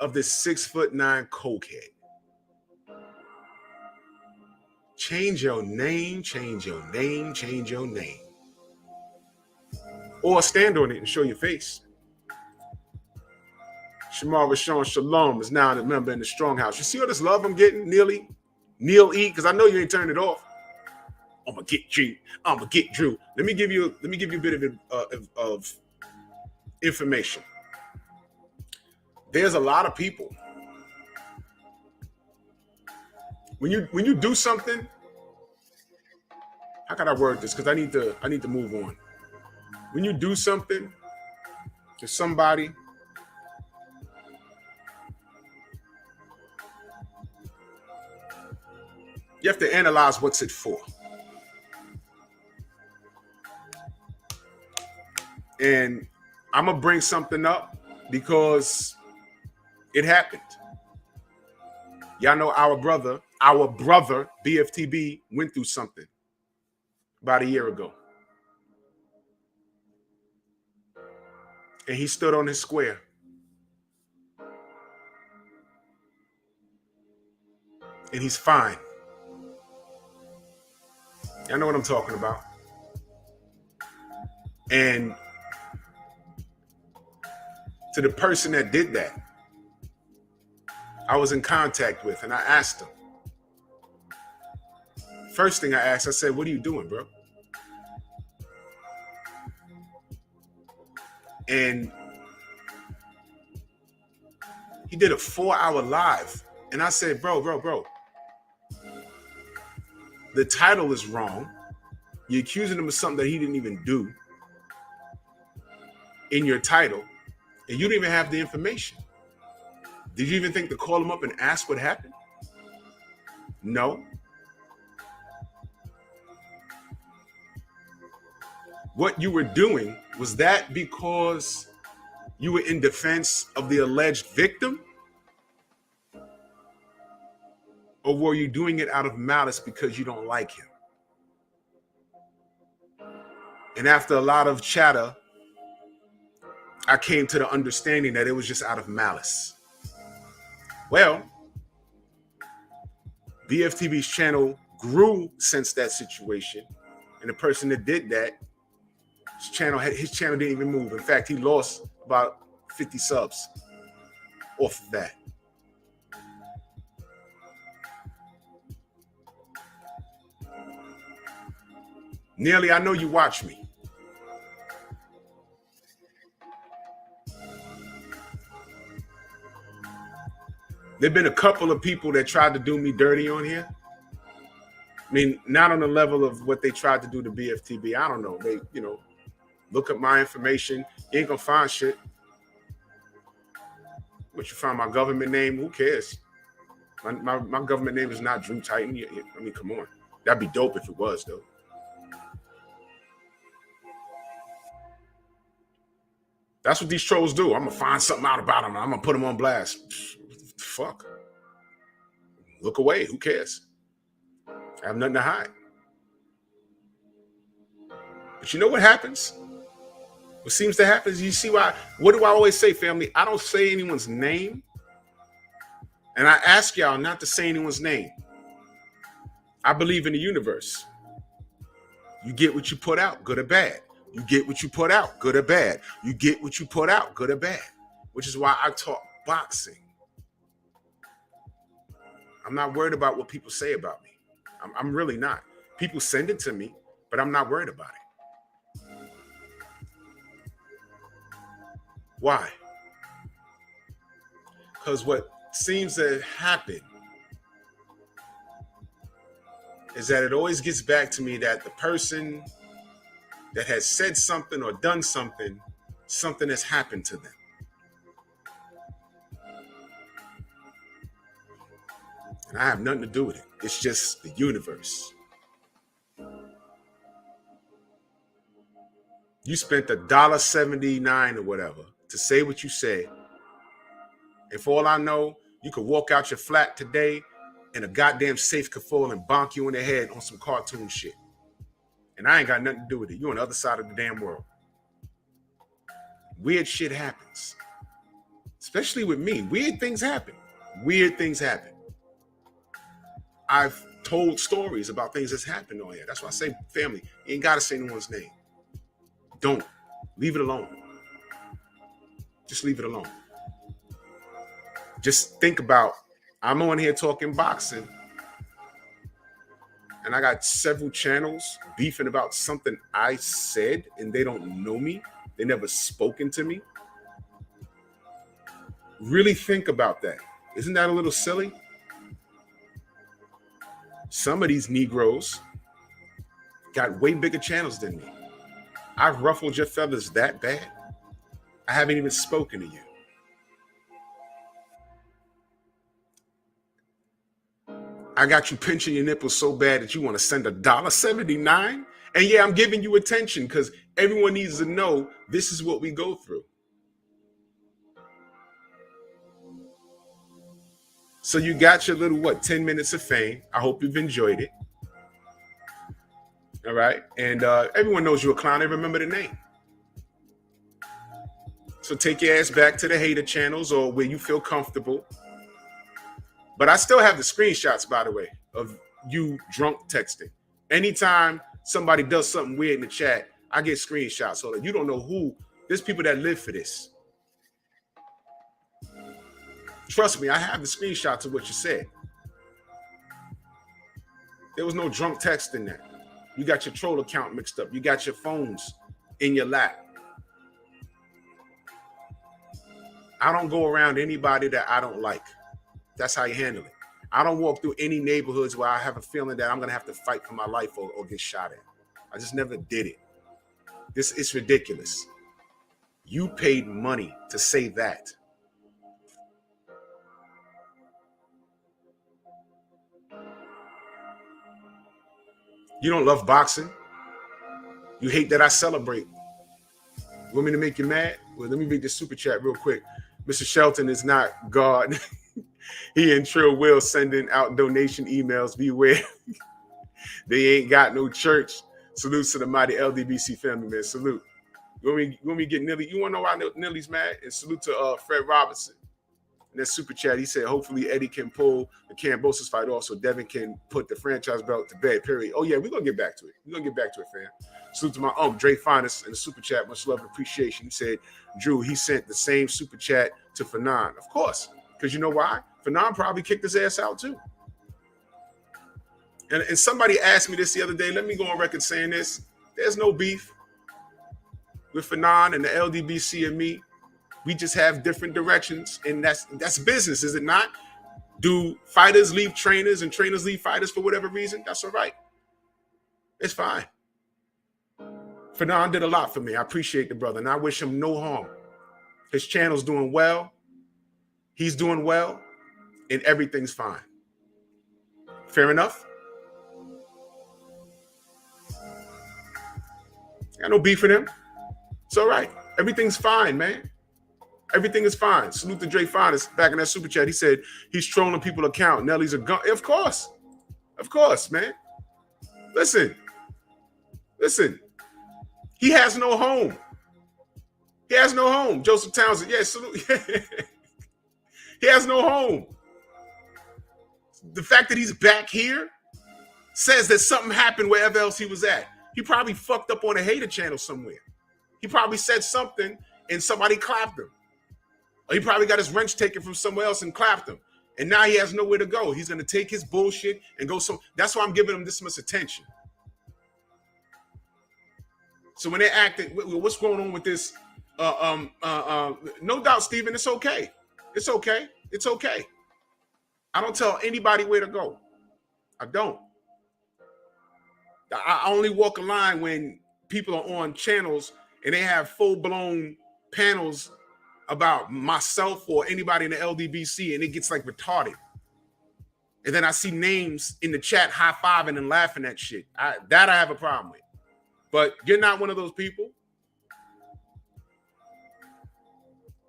of this 6'9" cokehead. Change your name, change your name, change your name. Or stand on it and show your face. Shamar Rashawn Shalom is now a member in the Strong House. You see all this love I'm getting, Neely? Neil E, because I know you ain't turned it off. I'ma get you. I'ma get Drew. Let me give you a bit of information. There's a lot of people. When you do something, how can I word this? Because I need to move on. When you do something to somebody, you have to analyze what's it for. And I'm going to bring something up because it happened. Y'all know our brother, BFTB, went through something about a year ago. And he stood on his square. And he's fine. Y'all know what I'm talking about. And to the person that did that, I was in contact with, and I asked him. First thing I asked, I said, "What are you doing, bro?" And he did a 4-hour live. And I said, bro, the title is wrong. You're accusing him of something that he didn't even do in your title. And you don't even have the information. Did you even think to call him up and ask what happened? No. What you were doing, was that because you were in defense of the alleged victim? Or were you doing it out of malice because you don't like him? And after a lot of chatter, I came to the understanding that it was just out of malice. Well, BFTB's channel grew since that situation. And the person that did that, his channel didn't even move. In fact, he lost about 50 subs off of that. Nearly, I know you watch me. There've been a couple of people that tried to do me dirty on here. I mean, not on the level of what they tried to do to BFTB. I don't know. They, look up my information. You ain't gonna find shit. But you find my government name, who cares? My government name is not Drew Titan. I mean, come on. That'd be dope if it was, though. That's what these trolls do. I'm gonna find something out about them. I'm gonna put them on blast. Fuck. Look away. Who cares? I have nothing to hide. But you know what happens? What seems to happen is, you see why? What do I always say, family? I don't say anyone's name. And I ask y'all not to say anyone's name. I believe in the universe. You get what you put out, good or bad. You get what you put out, good or bad. You get what you put out, good or bad. Which is why I talk boxing. I'm not worried about what people say about me. I'm really not. People send it to me, but I'm not worried about it. Why? Because what seems to happen is that it always gets back to me that the person that has said something or done something, something has happened to them. And I have nothing to do with it. It's just the universe. You spent $1.79 or whatever to say what you said, And for all I know, you could walk out your flat today and a goddamn safe could fall and bonk you in the head on some cartoon shit. And I ain't got nothing to do with it. You're on the other side of the damn world. Weird shit happens. Especially with me. Weird things happen. Weird things happen. I've told stories about things that's happened on here. That's why I say, family, you ain't got to say no one's name. Don't. Leave it alone. Just leave it alone. Just think about, I'm on here talking boxing, and I got several channels beefing about something I said, and they don't know me. They never spoken to me. Really think about that. Isn't that a little silly? Some of these Negroes got way bigger channels than me. I've ruffled your feathers that bad. I haven't even spoken to you. I got you pinching your nipples so bad that you want to send $1.79. And yeah, I'm giving you attention because everyone needs to know this is what we go through. So you got your little, 10 minutes of fame. I hope you've enjoyed it. All right. And everyone knows you're a clown. They remember the name. So take your ass back to the hater channels or where you feel comfortable. But I still have the screenshots, by the way, of you drunk texting. Anytime somebody does something weird in the chat, I get screenshots. So that you don't know who. There's people that live for this. Trust me, I have the screenshots of what you said. There was no drunk text in there. You got your troll account mixed up. You got your phones in your lap. I don't go around anybody that I don't like. That's how you handle it. I don't walk through any neighborhoods where I have a feeling that I'm going to have to fight for my life or get shot at. I just never did it. It's ridiculous. You paid money to say that. You don't love boxing. You hate that I celebrate. You want me to make you mad? Well, let me read this super chat real quick. Mr. Shelton is not God. He and Trill Will sending out donation emails. Beware. They ain't got no church. Salute to the mighty LDBC family, man. Salute. You want me to get Nilly? You want to know why Nilly's mad? And salute to Fred Robinson. And that super chat, he said, hopefully Eddie can pull the Cambosis fight off so Devin can put the franchise belt to bed, period. Oh, yeah, we're going to get back to it. We're going to get back to it, fam. Salute to my Dre Finest in the super chat. Much love and appreciation. He said, Drew, he sent the same super chat to Fanon. Of course, because you know why? Fanon probably kicked his ass out, too. And somebody asked me this the other day. Let me go on record saying this. There's no beef with Fanon and the LDBC and me. We just have different directions, and that's business, is it not? Do fighters leave trainers and trainers leave fighters for whatever reason? That's all right. It's fine. Fanon did a lot for me. I appreciate the brother, and I wish him no harm. His channel's doing well. He's doing well, and everything's fine. Fair enough? Got no beef with him. It's all right. Everything's fine, man. Everything is fine. Salute to Dre Finest back in that super chat. He said he's trolling people's account. Nelly's a gun. Of course. Of course, man. Listen. He has no home. He has no home. Joseph Townsend. Yeah, salute. He has no home. The fact that he's back here says that something happened wherever else he was at. He probably fucked up on a hater channel somewhere. He probably said something and somebody clapped him. Or he probably got his wrench taken from somewhere else and clapped him. And now he has nowhere to go. He's going to take his bullshit and go some. That's why I'm giving him this much attention. So when they're acting, what's going on with this? No doubt, Stephen, it's okay. It's okay. It's okay. I don't tell anybody where to go. I don't. I only walk a line when people are on channels and they have full-blown panels about myself or anybody in the LDBC, and it gets like retarded. And then I see names in the chat high-fiving and laughing at shit. I have a problem with. But you're not one of those people.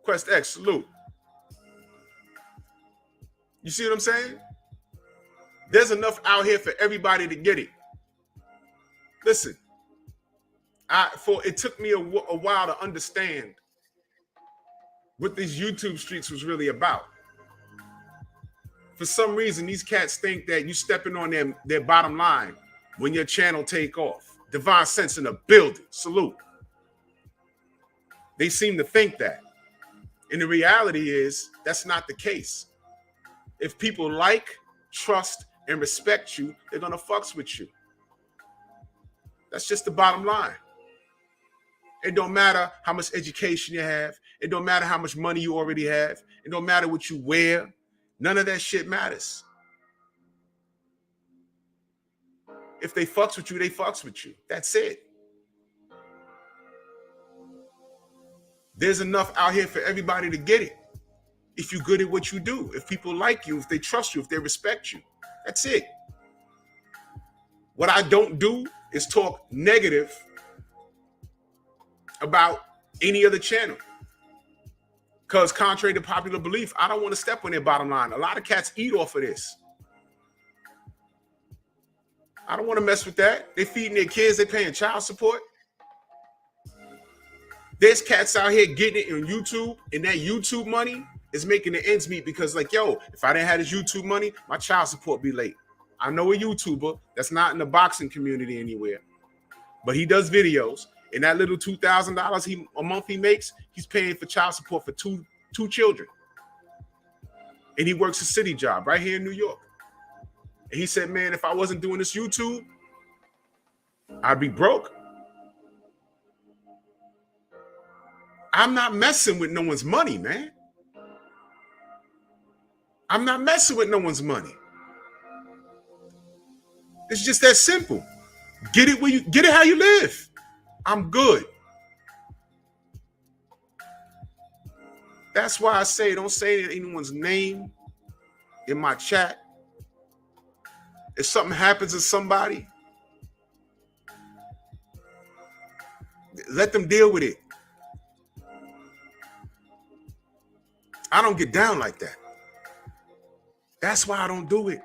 Quest X, salute. You see what I'm saying? There's enough out here for everybody to get it. Listen, it took me a while to understand what these YouTube streets was really about. For some reason, these cats think that you stepping on their bottom line when your channel take off. Divine Sense in the building. Salute. They seem to think that. And the reality is that's not the case. If people like, trust, and respect you, they're going to fucks with you. That's just the bottom line. It don't matter how much education you have. It don't matter how much money you already have. It don't matter what you wear. None of that shit matters. If they fucks with you, they fucks with you. That's it. There's enough out here for everybody to get it. If you're good at what you do, if people like you, if they trust you, if they respect you, that's it. What I don't do is talk negative about any other channel. Because contrary to popular belief, I don't want to step on their bottom line. A lot of cats eat off of this. I don't want to mess with that. They feeding their kids, they paying child support. There's cats out here getting it on YouTube, and that YouTube money is making the ends meet because, like, yo, if I didn't have this YouTube money, my child support be late. I know a YouTuber that's not in the boxing community anywhere, but he does videos, and that little $2,000 a month he makes, he's paying for child support for two children. And he works a city job right here in New York. And he said, man, if I wasn't doing this YouTube, I'd be broke. I'm not messing with no one's money, man. I'm not messing with no one's money. It's just that simple. Get it how you live. I'm good. That's why I say don't say anyone's name in my chat. If something happens to somebody, let them deal with it. I don't get down like that. That's why I don't do it.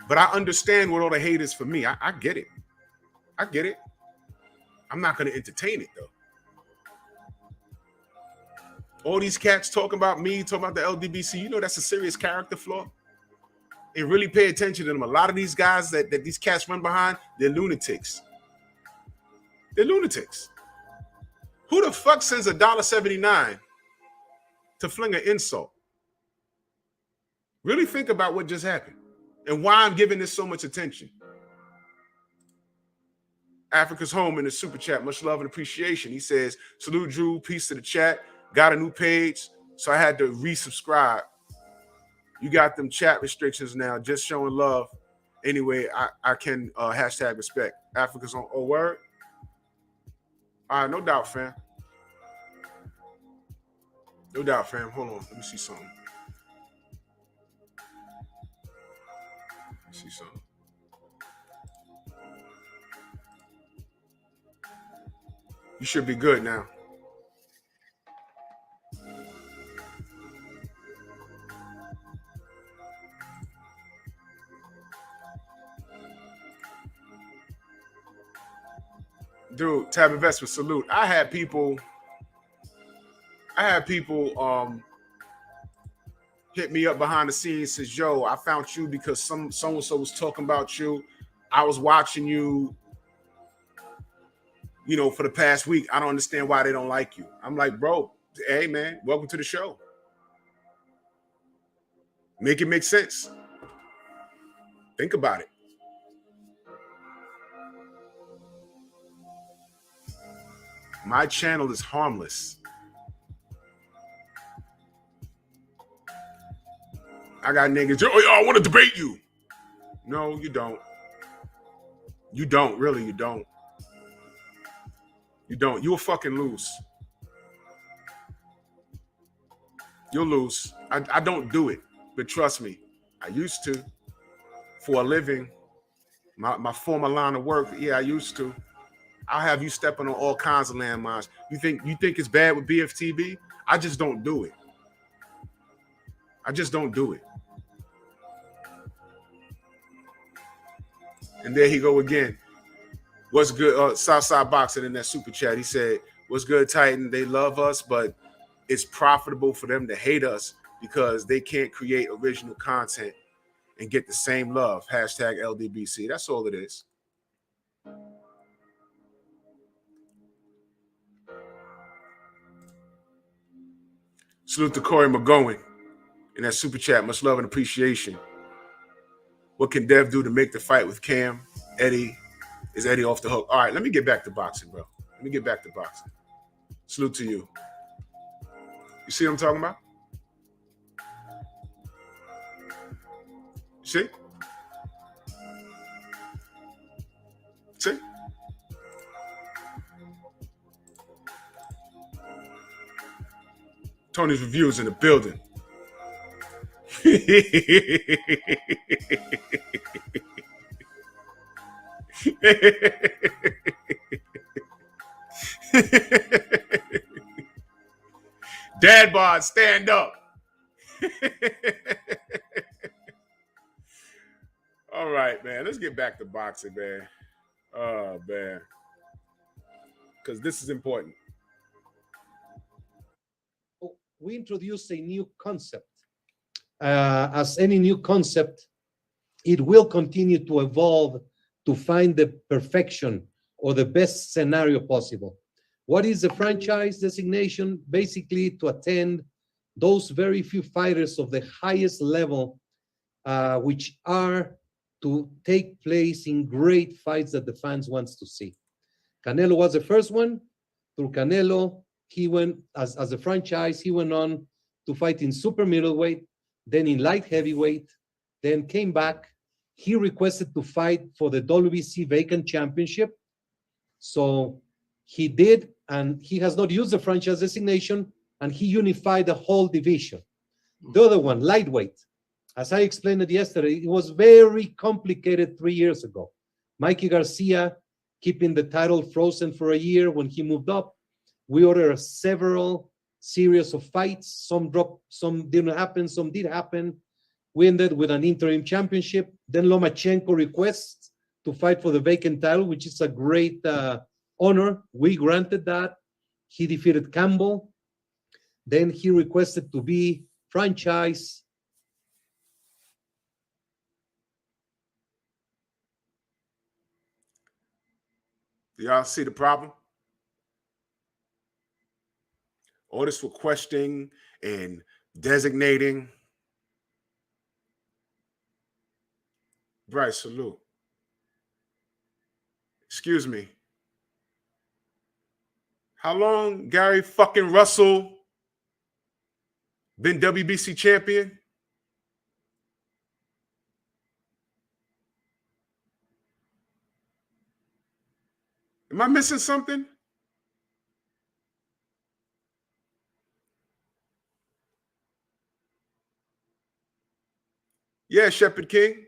But I understand what all the hate is for me. I get it. I get it. I'm not going to entertain it, though. All these cats talking about me, talking about the LDBC, you know that's a serious character flaw. And really pay attention to them. A lot of these guys that these cats run behind, they're lunatics. They're lunatics. Who the fuck sends $1.79 to fling an insult? Really think about what just happened and why I'm giving this so much attention. Africa's Home in the super chat, much love and appreciation. He says, salute Drew, peace to the chat. Got a new page, so I had to resubscribe. You got them chat restrictions now, just showing love. Anyway, I can hashtag respect. Africa's Home, oh word? All right, no doubt, fam. No doubt, fam. Hold on, let me see something. Let me see something. You should be good now. Dude, Tab Investment, salute. I had people hit me up behind the scenes, says, yo, I found you because so-and-so was talking about you. I was watching you, you know, for the past week. I don't understand why they don't like you. I'm like, bro, hey, man, welcome to the show. Make it make sense. Think about it. My channel is harmless. I got niggas, oh, I want to debate you. No, you don't. You don't, really, you don't. You don't. You'll fucking lose. You'll lose. I don't do it, but trust me, I used to. For a living, my former line of work, yeah, I used to. I'll have you stepping on all kinds of landmines. You think it's bad with BFTB? I just don't do it. I just don't do it. And there he go again. What's good? Southside Boxing in that super chat. He said, "What's good, Titan? They love us, but it's profitable for them to hate us because they can't create original content and get the same love." Hashtag LDBC. That's all it is. Salute to Corey McGowan in that super chat. Much love and appreciation. What can Dev do to make the fight with Cam? Eddie, is Eddie off the hook? All right, let me get back to boxing, bro. Let me get back to boxing. Salute to you. You see what I'm talking about? See? See? Tony's Reviews in the building. Dad bod, stand up. All right, man. Let's get back to boxing, man. Oh, man. Because this is important. We introduced a new concept. As any new concept, it will continue to evolve to find the perfection or the best scenario possible. What is the franchise designation? Basically, to attend those very few fighters of the highest level, which are to take place in great fights that the fans wants to see. Canelo was the first one. Through Canelo, he went, as a franchise, he went on to fight in super middleweight, then in light heavyweight, then came back. He requested to fight for the WBC vacant championship. So he did, and he has not used the franchise designation, and he unified the whole division. The other one, lightweight, as I explained it yesterday, it was very complicated 3 years ago. Mikey Garcia keeping the title frozen for a year when he moved up. We ordered several series of fights. Some dropped, some didn't happen, some did happen. We ended with an interim championship. Then Lomachenko requests to fight for the vacant title, which is a great honor. We granted that. He defeated Campbell. Then he requested to be franchise. Do y'all see the problem? All this requesting and designating. Bryce, salute. Excuse me. How long Gary fucking Russell been WBC champion? Am I missing something? Yeah, Shepherd King.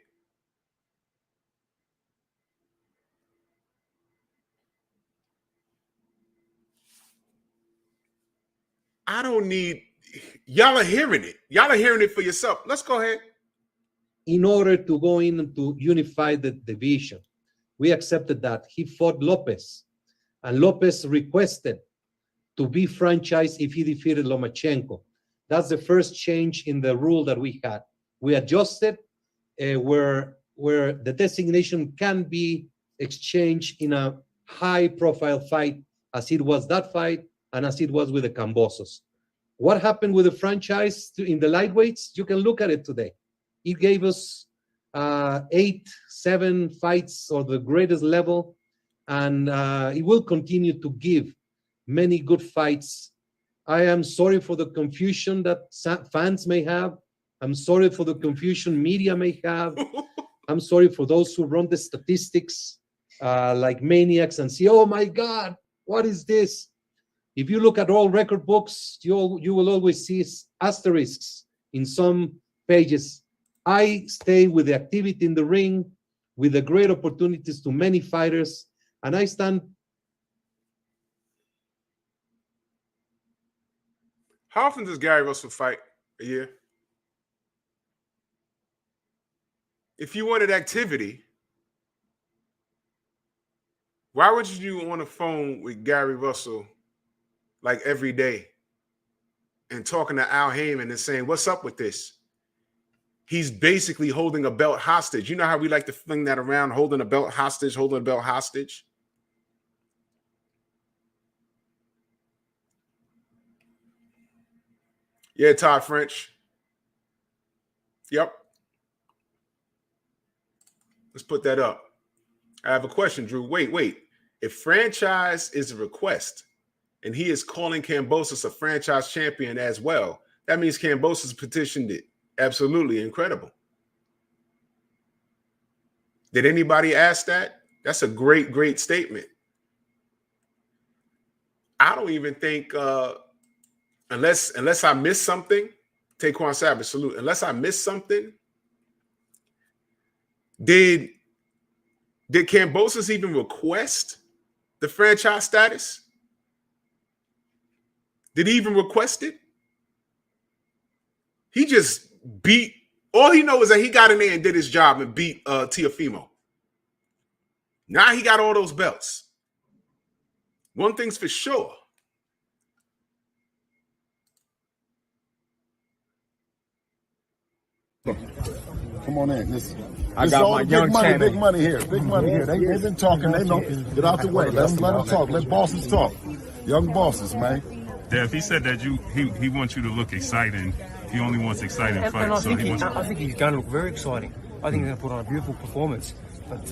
I don't need, y'all are hearing it. Y'all are hearing it for yourself. Let's go ahead. In order to go in and to unify the division, we accepted that. He fought Lopez, and Lopez requested to be franchised if he defeated Lomachenko. That's the first change in the rule that we had. We adjusted where the designation can be exchanged in a high-profile fight, as it was that fight and as it was with the Cambosos. What happened with the franchise in the lightweights? You can look at it today. It gave us 8, 7 fights of the greatest level, and it will continue to give many good fights. I am sorry for the confusion that fans may have. I'm sorry for the confusion media may have. I'm sorry for those who run the statistics like maniacs and say, oh my God, what is this? If you look at all record books, you will always see asterisks in some pages. I stay with the activity in the ring, with the great opportunities to many fighters, and I stand. How often does Gary Russell fight a year? if you wanted activity, why would you on the phone with Gary Russell like every day and talking to Al Heyman and saying, what's up with this? He's basically holding a belt hostage. You know how we like to fling that around, holding a belt hostage, holding a belt hostage? Yeah, Todd French. Yep. Let's put that up. I have a question, Drew. Wait. If franchise is a request and he is calling Kambosos a franchise champion as well, that means Kambosos petitioned it. Absolutely incredible. Did anybody ask that? That's a great, great statement. I don't even think, unless I missed something, Taquan Savage, salute. Unless I missed something, did Kambosos even request the franchise status? Did he even request it? He just beat, all he knows is that he got in there and did his job and beat Teofimo. Now he got all those belts. One thing's for sure. Come on in. Listen. I got my young money, channel. big money here. Big money here. They've been talking. They know. Get out the way. Let them talk. Let bosses talk. Young bosses, man. Dev, he said that he wants you to look exciting. He only wants exciting And fights. I think he's going to look very exciting. I think he's going to put on a beautiful performance. But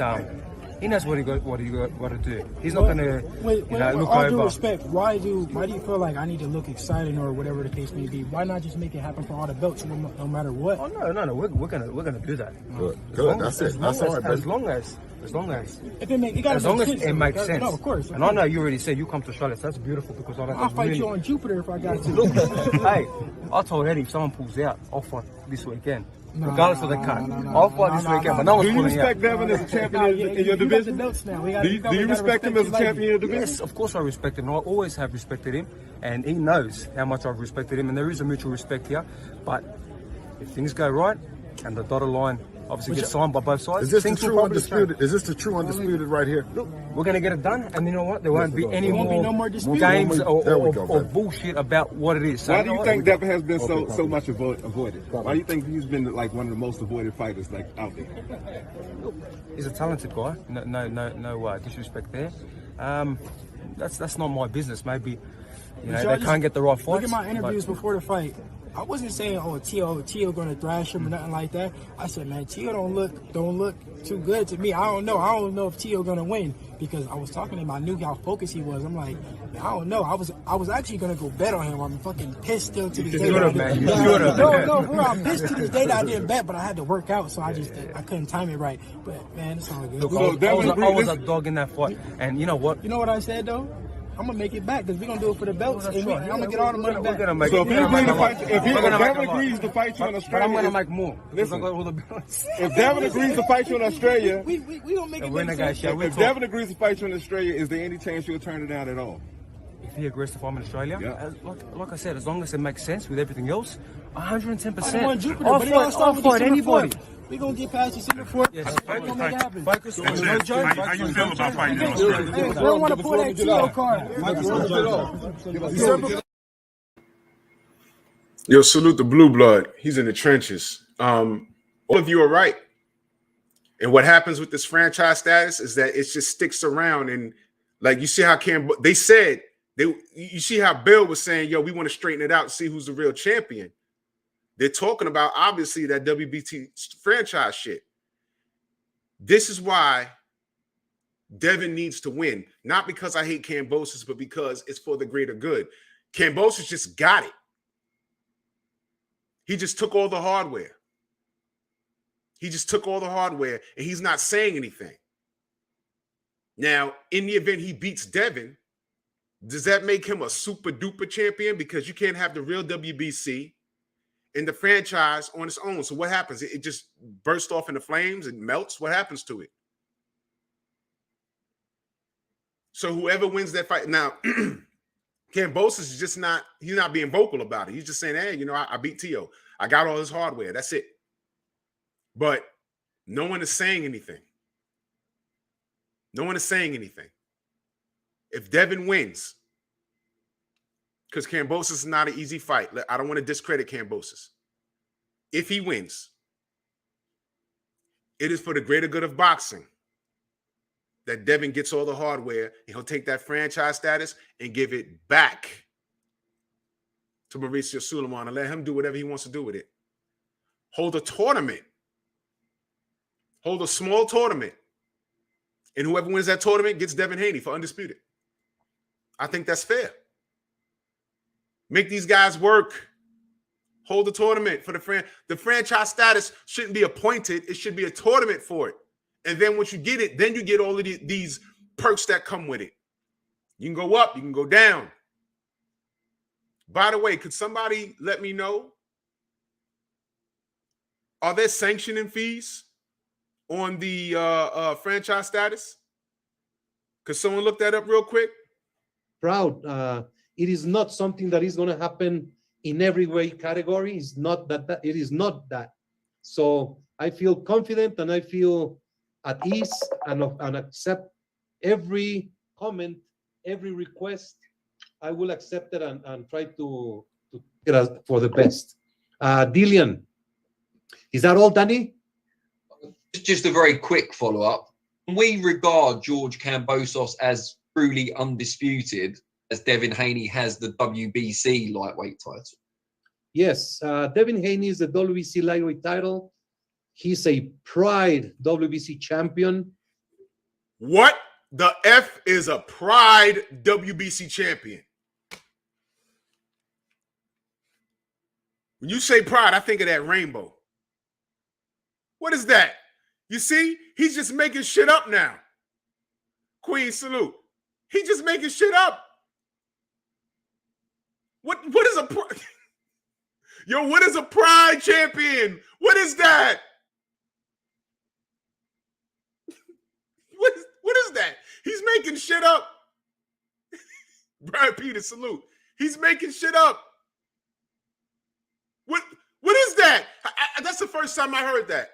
he knows what he got to do. He's not going to look all over. due respect, why do you feel like I need to look exciting or whatever the case may be? Why not just make it happen for all the belts no matter what? Oh no, we're gonna do that. Good. That's it. That's all right, As baby. long as If it makes sense. No, of course. And I know you already said you come to Charlotte, so that's beautiful because I'll fight you on Jupiter if I got to. Look, hey, I told Eddie if someone pulls out, I'll fight this weekend. Regardless of the cut. I'll fight this weekend, but no one's Do you pulling out. respect Devin as a champion in your division? Do you respect him as a champion in your division? Yes, of course I respect him. I always have respected him, and he knows how much I've respected him, and there is a mutual respect here. But if things go right, and the dotted line obviously gets signed by both sides, Is this the things will true probably undisputed? change. Is this the true undisputed right here? Look, we're going to get it done, and you know what? There won't be any no more dispute. games There we go, or baby. bullshit about what it is. So Why do you think that? Devin has been so much avoided? Why do you think he's been like one of the most avoided fighters like out there? He's a talented guy. No disrespect there. That's not my business. Maybe they can't get the right fights. Look at my interviews before the fight. I wasn't saying, Tio gonna thrash him or nothing like that. I said, man, Tio don't look too good to me. I don't know if Tio gonna win because I was talking to him. I knew how focused he was. I'm like, man, I don't know. I was actually gonna go bet on him. I'm fucking pissed still to this day. No, bro, I'm pissed to this day that I didn't bet, but I had to work out, so I couldn't time it right. But man, it's all good. Look, I was a dog in that fight, and you know what? You know what I said though? I'm gonna make it back because we're gonna do it for the belts, and I'm gonna get all the money back. So if Devin agrees to fight you in Australia, I'm gonna make more. Listen, All the belts. if Devin agrees to fight you in Australia, we gonna make it make sense. if Devin agrees to fight you in Australia, is there any chance you'll turn it down at all? If he agrees to fight in Australia, Yeah. like I said, as long as it makes sense with everything else, 110%. I want Jupiter, but it all starts with fight December anybody. 4th. We gonna get past December 4th. Yes, We're gonna make it happen. Focus on How you feel about fighting in Australia? Hey, we don't want to pull that Tio card. Yo, salute the blue blood. He's in the trenches. All of you are right. And what happens with this franchise status is that it just sticks around. And like you see how you see how Bill was saying, yo, we want to straighten it out and see who's the real champion. They're talking about, obviously, that WBC franchise shit. This is why Devin needs to win. Not because I hate Kambosos, but because it's for the greater good. Kambosos just got it. He just took all the hardware. And he's not saying anything. Now, in the event he beats Devin, does that make him a super duper champion? Because you can't have the real WBC and the franchise on its own. So what happens? It just bursts off into flames and melts? What happens to it? So whoever wins that fight. Now, Kambosos is just he's not being vocal about it. He's just saying, hey, I beat Tio. I got all his hardware. That's it. But No one is saying anything. No one is saying anything. If Devin wins, because Kambosos is not an easy fight. I don't want to discredit Kambosos. If he wins, it is for the greater good of boxing that Devin gets all the hardware and he'll take that franchise status and give it back to Mauricio Sulaiman and let him do whatever he wants to do with it. Hold a tournament. Hold a small tournament. And whoever wins that tournament gets Devin Haney for undisputed. I think that's fair. Make these guys work. Hold a tournament for the franchise status shouldn't be appointed. It should be a tournament for it. And then once you get it, then you get all of these perks that come with it. You can go up, you can go down. By the way, could somebody let me know, are there sanctioning fees on the franchise status? Could someone look that up real quick? Proud. It is not something that is going to happen in every weight category. It's not that. It is not that. So I feel confident and I feel at ease and accept every comment, every request. I will accept it and try to get us for the best. Dillian, is that all, Danny? Just a very quick follow-up. We regard George Kambosos as truly undisputed, as Devin Haney has the WBC lightweight title. Yes, Devin Haney is the WBC lightweight title. He's a Pride WBC champion. What the F is a Pride WBC champion? When you say Pride, I think of that rainbow. What is that? You see, he's just making shit up now. Queen, salute. He's just making shit up. What is a Yo, what is a Pride champion? What is that? What is that? He's making shit up. Brian Peters, salute. He's making shit up. What is that? That's the first time I heard that.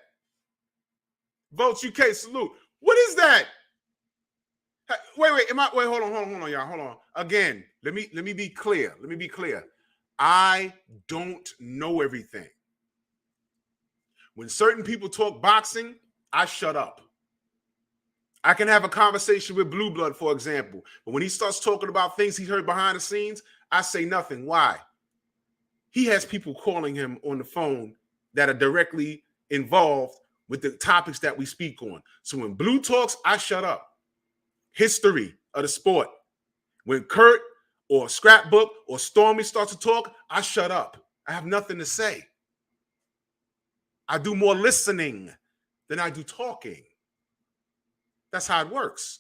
Votes UK, salute. What is that? Wait, hold on, y'all. Hold on. Again, let me be clear. Let me be clear. I don't know everything. When certain people talk boxing, I shut up. I can have a conversation with Blue Blood, for example. But when he starts talking about things he heard behind the scenes, I say nothing. Why? He has people calling him on the phone that are directly involved with the topics that we speak on. So when Blue talks, I shut up. History of the sport. When Kurt or Scrapbook or Stormy starts to talk, I shut up. I have nothing to say. I do more listening than I do talking. That's how it works.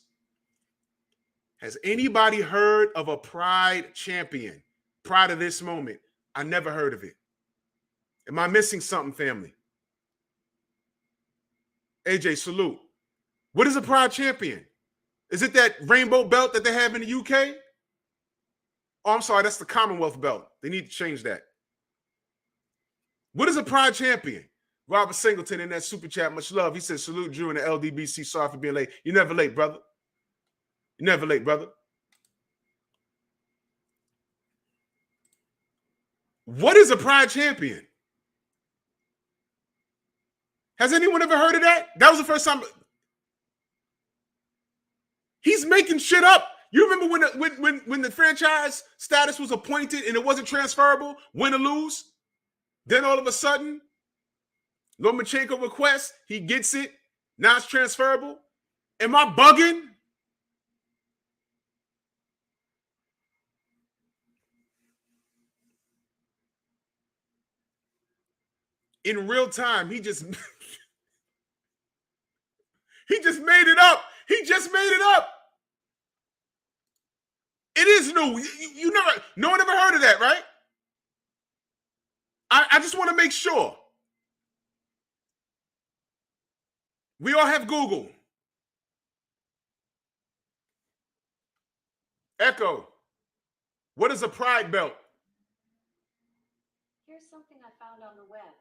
Has anybody heard of a Pride champion prior to this moment? I never heard of it. Am I missing something, family? AJ, salute. What is a Pride champion? Is it that rainbow belt that they have in the UK? Oh, I'm sorry, that's the Commonwealth belt. They need to change that. What is a Pride champion? Robert Singleton in that super chat, much love. He said, salute Drew and the LDBC. Sorry for being late. You're never late, brother. You're never late, brother. What is a Pride champion? Has anyone ever heard of that? That was the first time. He's making shit up. You remember when the franchise status was appointed and it wasn't transferable, win or lose? Then all of a sudden, Lomachenko requests, he gets it. Now it's transferable. Am I bugging? In real time, he just made it up. He just made it up. It is new. You never, no one ever heard of that, right? I just want to make sure. We all have Google. Echo, what is a Pride belt? Here's something I found on the web.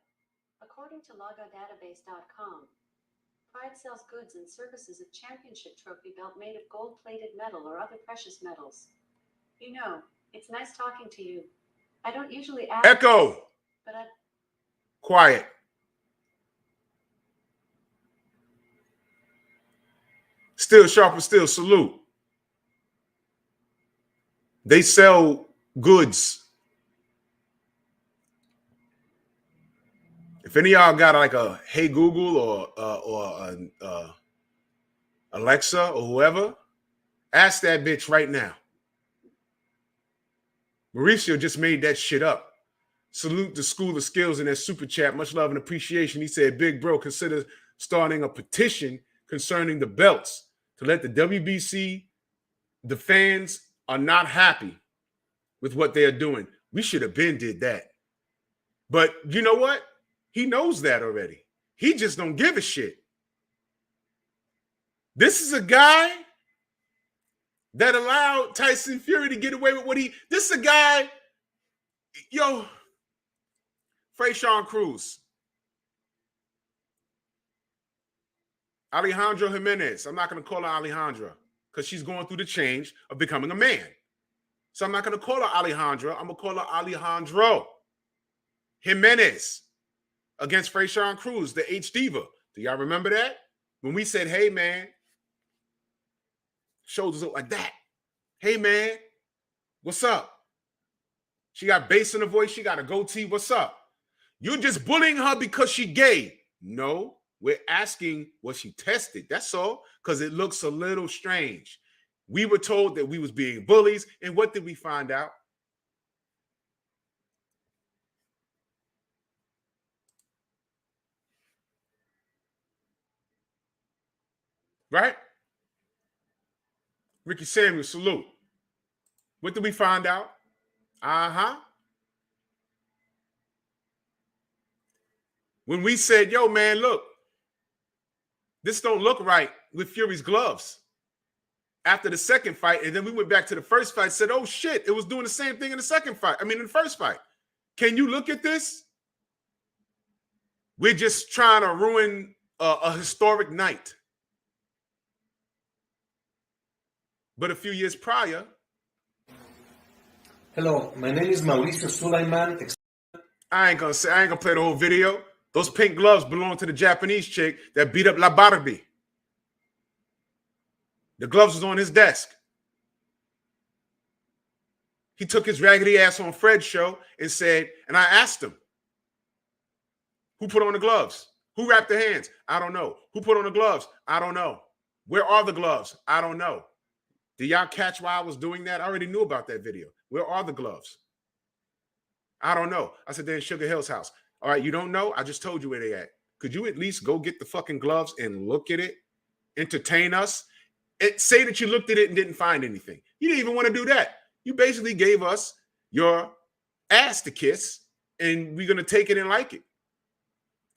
According to logodatabase.com, Pride sells goods and services a championship trophy belt made of gold-plated metal or other precious metals. You know, it's nice talking to you. I don't usually ask. Echo. But I. Quiet. Still sharp and still salute. They sell goods. If any of y'all got like a Hey Google or Alexa or whoever, ask that bitch right now. Mauricio just made that shit up. Salute the School of Skills in that super chat. Much love and appreciation. He said, big bro, consider starting a petition concerning the belts to let the WBC, the fans are not happy with what they are doing. We should have been did that. But you know what? He knows that already. He just don't give a shit. This is a guy that allowed Tyson Fury to get away with what he... This is a guy... Yo, Freyshawn Cruz. Alejandro Jimenez. I'm not going to call her Alejandra because she's going through the change of becoming a man. So I'm not going to call her Alejandra. I'm going to call her Alejandro Jimenez against Freyshawn Cruz, the H Diva. Do y'all remember that? When we said, hey, man, shoulders up like that. Hey, man, what's up? She got bass in her voice. She got a goatee. What's up? You're just bullying her because she gay. No, we're asking, was she tested? That's all, because it looks a little strange. We were told that we was being bullies, and what did we find out? Right? Ricky Samuel, salute. What did we find out? Uh-huh. When we said, yo, man, look, this don't look right with Fury's gloves. After the second fight, and then we went back to the first fight, said, oh, shit, it was doing the same thing in the second fight. I mean, in the first fight. Can you look at this? We're just trying to ruin a historic night. But a few years prior. Hello, my name is Mauricio Sulaiman. I ain't gonna play the whole video. Those pink gloves belong to the Japanese chick that beat up La Barbie. The gloves was on his desk. He took his raggedy ass on Fred's show and said, and I asked him, who put on the gloves? Who wrapped the hands? I don't know. Who put on the gloves? I don't know. Where are the gloves? I don't know. Did y'all catch why I was doing that? I already knew about that video. Where are the gloves? I don't know. I said, they're in Sugar Hill's house. All right, you don't know? I just told you where they at. Could you at least go get the fucking gloves and look at it? Entertain us? Say that you looked at it and didn't find anything. You didn't even want to do that. You basically gave us your ass to kiss, and we're going to take it and like it.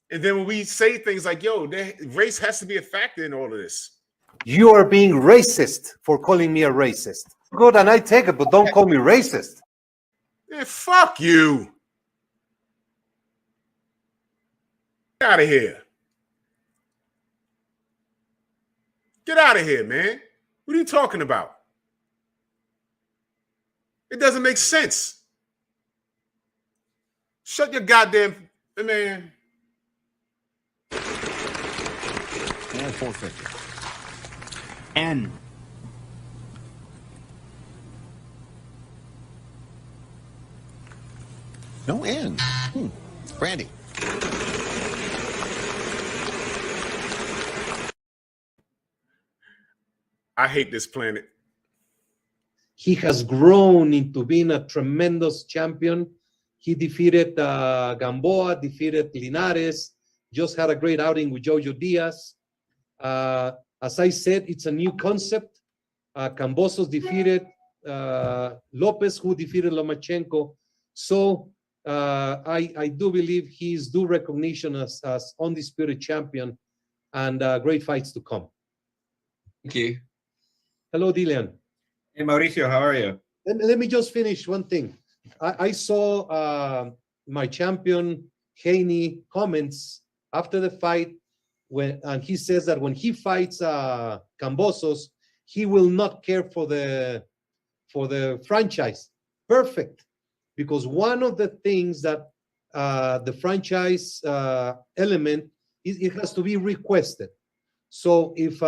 And then when we say things like, yo, race has to be a factor in all of this. You are being racist for calling me a racist. Good, and I take it, but don't call me racist. Man, fuck you. Get out of here. Get out of here, man. What are you talking about? It doesn't make sense. Shut your goddamn, man. And forfeit. N. No N. Brandy. I hate this planet. He has grown into being a tremendous champion. He defeated Gamboa, defeated Linares, just had a great outing with Jojo Diaz. As I said, it's a new concept. Cambosos defeated Lopez, who defeated Lomachenko. So I do believe he's due recognition as undisputed champion, and great fights to come. Thank you. Hello, Dillian. Hey, Mauricio, how are you? Let me just finish one thing. I saw my champion Haney comments after the fight, and he says that when he fights Cambosos, he will not care for the franchise. Perfect, because one of the things that the franchise element is it has to be requested. So if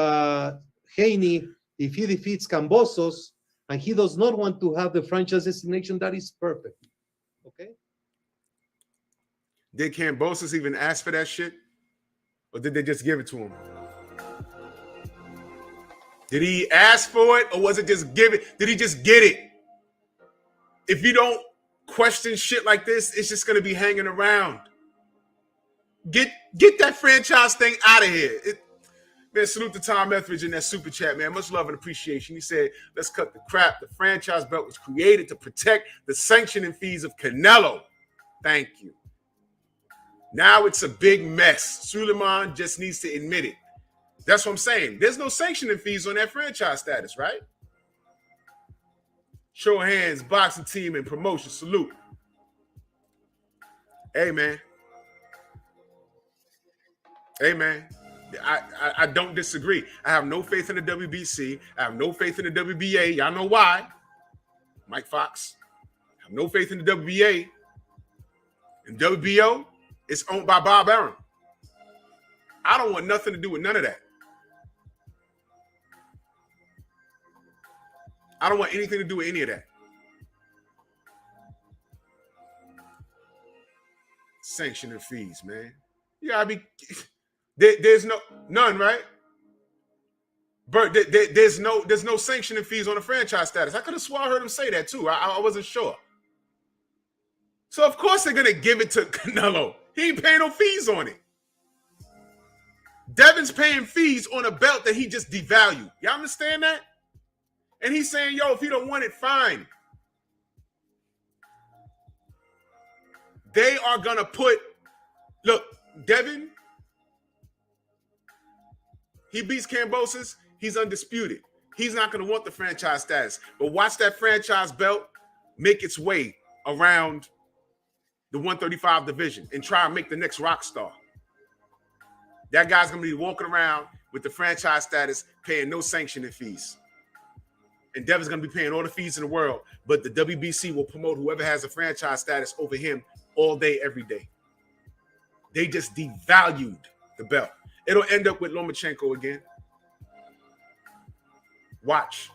Haney, if he defeats Cambosos and he does not want to have the franchise designation, that is perfect. Okay. Did Cambosos even ask for that shit? Or did they just give it to him? Did he ask for it, or was it just given? Did he just get it? If you don't question shit like this, it's just gonna be hanging around. Get that franchise thing out of here. Man, salute to Tom Etheridge in that super chat, man. Much love and appreciation. He said, let's cut the crap. The franchise belt was created to protect the sanctioning fees of Canelo. Thank you. Now it's a big mess. Sulaiman just needs to admit it. That's what I'm saying. There's no sanctioning fees on that franchise status, right? Show of hands, boxing team, and promotion. Salute. Hey, man. Hey, man. I don't disagree. I have no faith in the WBC. I have no faith in the WBA. Y'all know why. Mike Fox. I have no faith in the WBA. And WBO is owned by Bob Arum. I don't want nothing to do with none of that. I don't want anything to do with any of that. Sanctioning fees, man. You gotta be... There's none, right? Bert, there's no sanctioning fees on the franchise status. I could have sworn I heard him say that too. I wasn't sure. So of course they're gonna give it to Canelo. He ain't paying no fees on it. Devin's paying fees on a belt that he just devalued. Y'all understand that? And he's saying, yo, if you don't want it, fine. They are gonna put, look, Devin, he beats Cambosos, he's undisputed. He's not going to want the franchise status. But watch that franchise belt make its way around the 135 division and try and make the next rock star. That guy's going to be walking around with the franchise status, paying no sanctioning fees. And Devin's going to be paying all the fees in the world, but the WBC will promote whoever has a franchise status over him all day, every day. They just devalued the belt. It'll end up with Lomachenko again. Watch.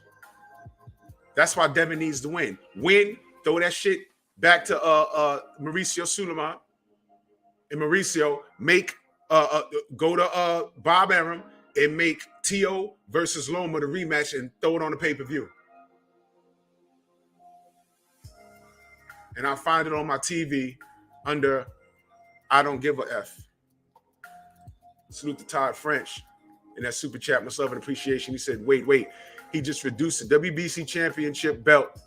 That's why Devin needs to win. Win, throw that shit back to Mauricio Sulaiman. And Mauricio go to Bob Arum and make T.O. versus Loma the rematch and throw it on the pay-per-view. And I'll find it on my TV under I Don't Give a F. Salute to Todd French in that super chat. Much love and appreciation. He said, wait. He just reduced the WBC championship belt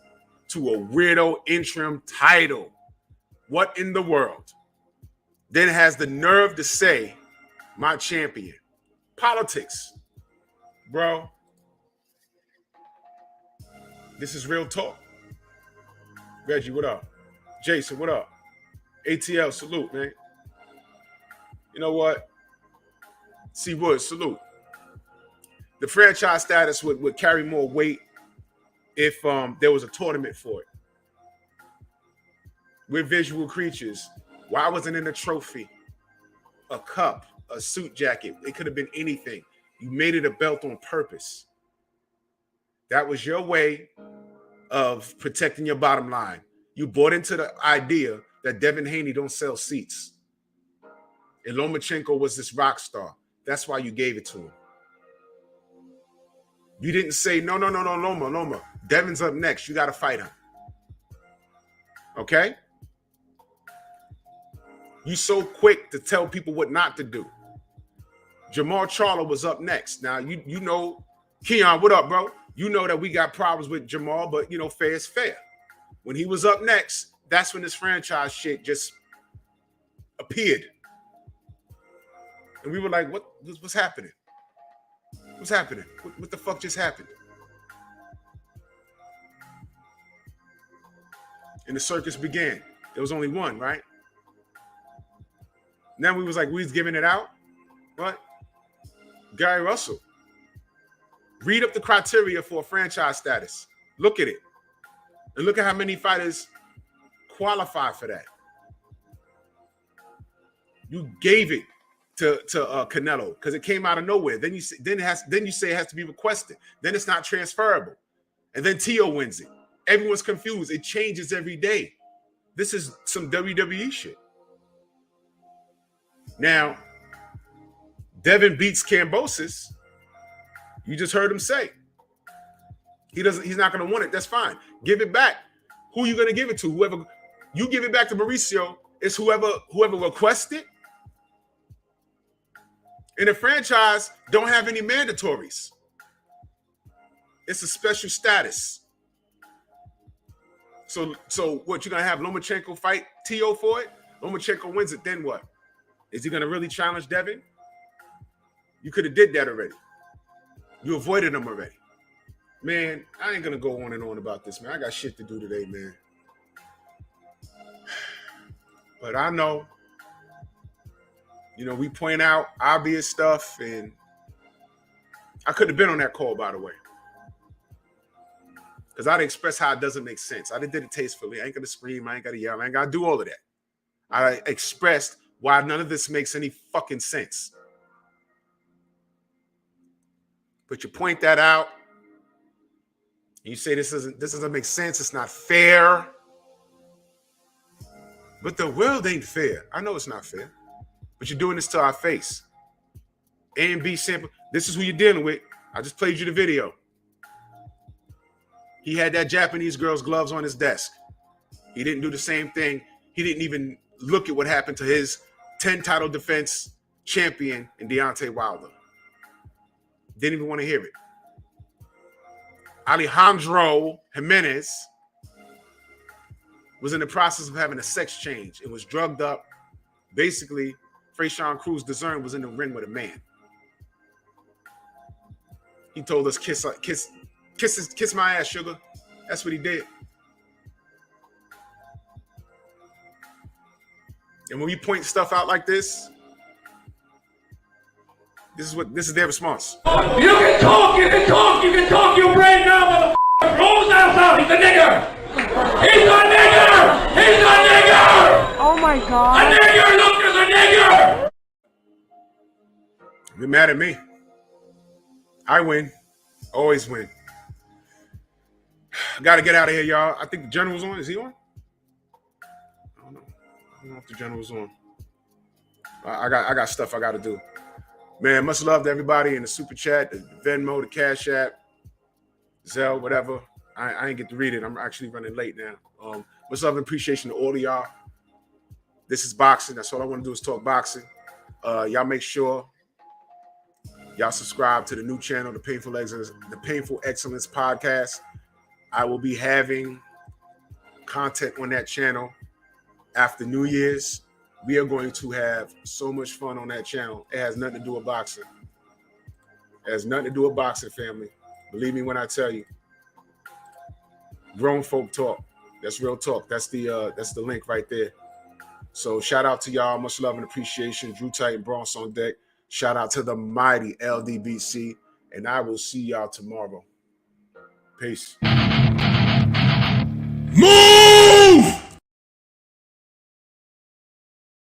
to a weirdo interim title. What in the world? Then has the nerve to say, my champion. Politics. Bro. This is real talk. Reggie, what up? Jason, what up? ATL, salute, man. You know what? C. Wood, salute. The franchise status would carry more weight if there was a tournament for it. We're visual creatures. Why wasn't it a trophy, a cup, a suit jacket? It could have been anything. You made it a belt on purpose. That was your way of protecting your bottom line. You bought into the idea that Devin Haney don't sell seats. And Lomachenko was this rock star. That's why you gave it to him. You didn't say, no, Loma. Devin's up next. You got to fight him. Okay? You so quick to tell people what not to do. Jamal Charlo was up next. Now, you know, Keon, what up, bro? You know that we got problems with Jamal, but, you know, fair is fair. When he was up next, that's when this franchise shit just appeared. And we were like, what's happening? What's happening? What the fuck just happened? And the circus began. There was only one, right? Then we was like, we was giving it out? What? Gary Russell. Read up the criteria for a franchise status. Look at it. And look at how many fighters qualify for that. You gave it to Canelo because it came out of nowhere. Then you say it has to be requested. Then it's not transferable. And then Tio wins it. Everyone's confused. It changes every day. This is some WWE shit. Now, Devin beats Kambosos. You just heard him say he's not going to want it. That's fine. Give it back. Who are you going to give it to? Whoever you give it back to Mauricio, it's whoever requests it. And the franchise don't have any mandatories. It's a special status. So what, you're going to have Lomachenko fight Tio for it? Lomachenko wins it, then what? Is he going to really challenge Devin? You could have did that already. You avoided him already. Man, I ain't going to go on and on about this, man. I got shit to do today, man. But I know, we point out obvious stuff, and I could have been on that call, by the way. Because I'd express how it doesn't make sense. I did it tastefully. I ain't going to scream. I ain't got to yell. I ain't got to do all of that. I expressed why none of this makes any fucking sense. But you point that out. And you say this doesn't make sense. It's not fair. But the world ain't fair. I know it's not fair. But you're doing this to our face. A and B sample. This is who you're dealing with. I just played you the video. He had that Japanese girl's gloves on his desk. He didn't do the same thing. He didn't even look at what happened to his 10 title defense champion in Deontay Wilder. Didn't even want to hear it. Alejandro Jimenez was in the process of having a sex change. It was drugged up. Basically, Freyshawn Cruz Dezern was in the ring with a man. He told us, kiss my ass, sugar. That's what he did. And when we point stuff out like this, this is their response. You can talk, you brain now, motherfucker. Rolls out, he's a nigger. He's a nigger. He's a nigger. Oh my God. A nigger, look, there's a nigger. You're mad at me. I win. Always win. I gotta get out of here, y'all. I think the general's on. Is he on? I don't know if the general's on. I got stuff I gotta do. Man, much love to everybody in the super chat, the Venmo, the Cash App, Zelle, whatever. I ain't get to read it. I'm actually running late now. Much love and appreciation to all of y'all. This is boxing. That's all I want to do is talk boxing. Y'all make sure y'all subscribe to the new channel, the Painful Excellence Podcast. I will be having content on that channel after New Year's. We are going to have so much fun on that channel. It has nothing to do with boxing. It has nothing to do with boxing, family. Believe me when I tell you. Grown folk talk. That's real talk. That's the link right there. So shout out to y'all. Much love and appreciation. Drew Titan Bronx on deck. Shout out to the mighty LDBC. And I will see y'all tomorrow. Peace. Move!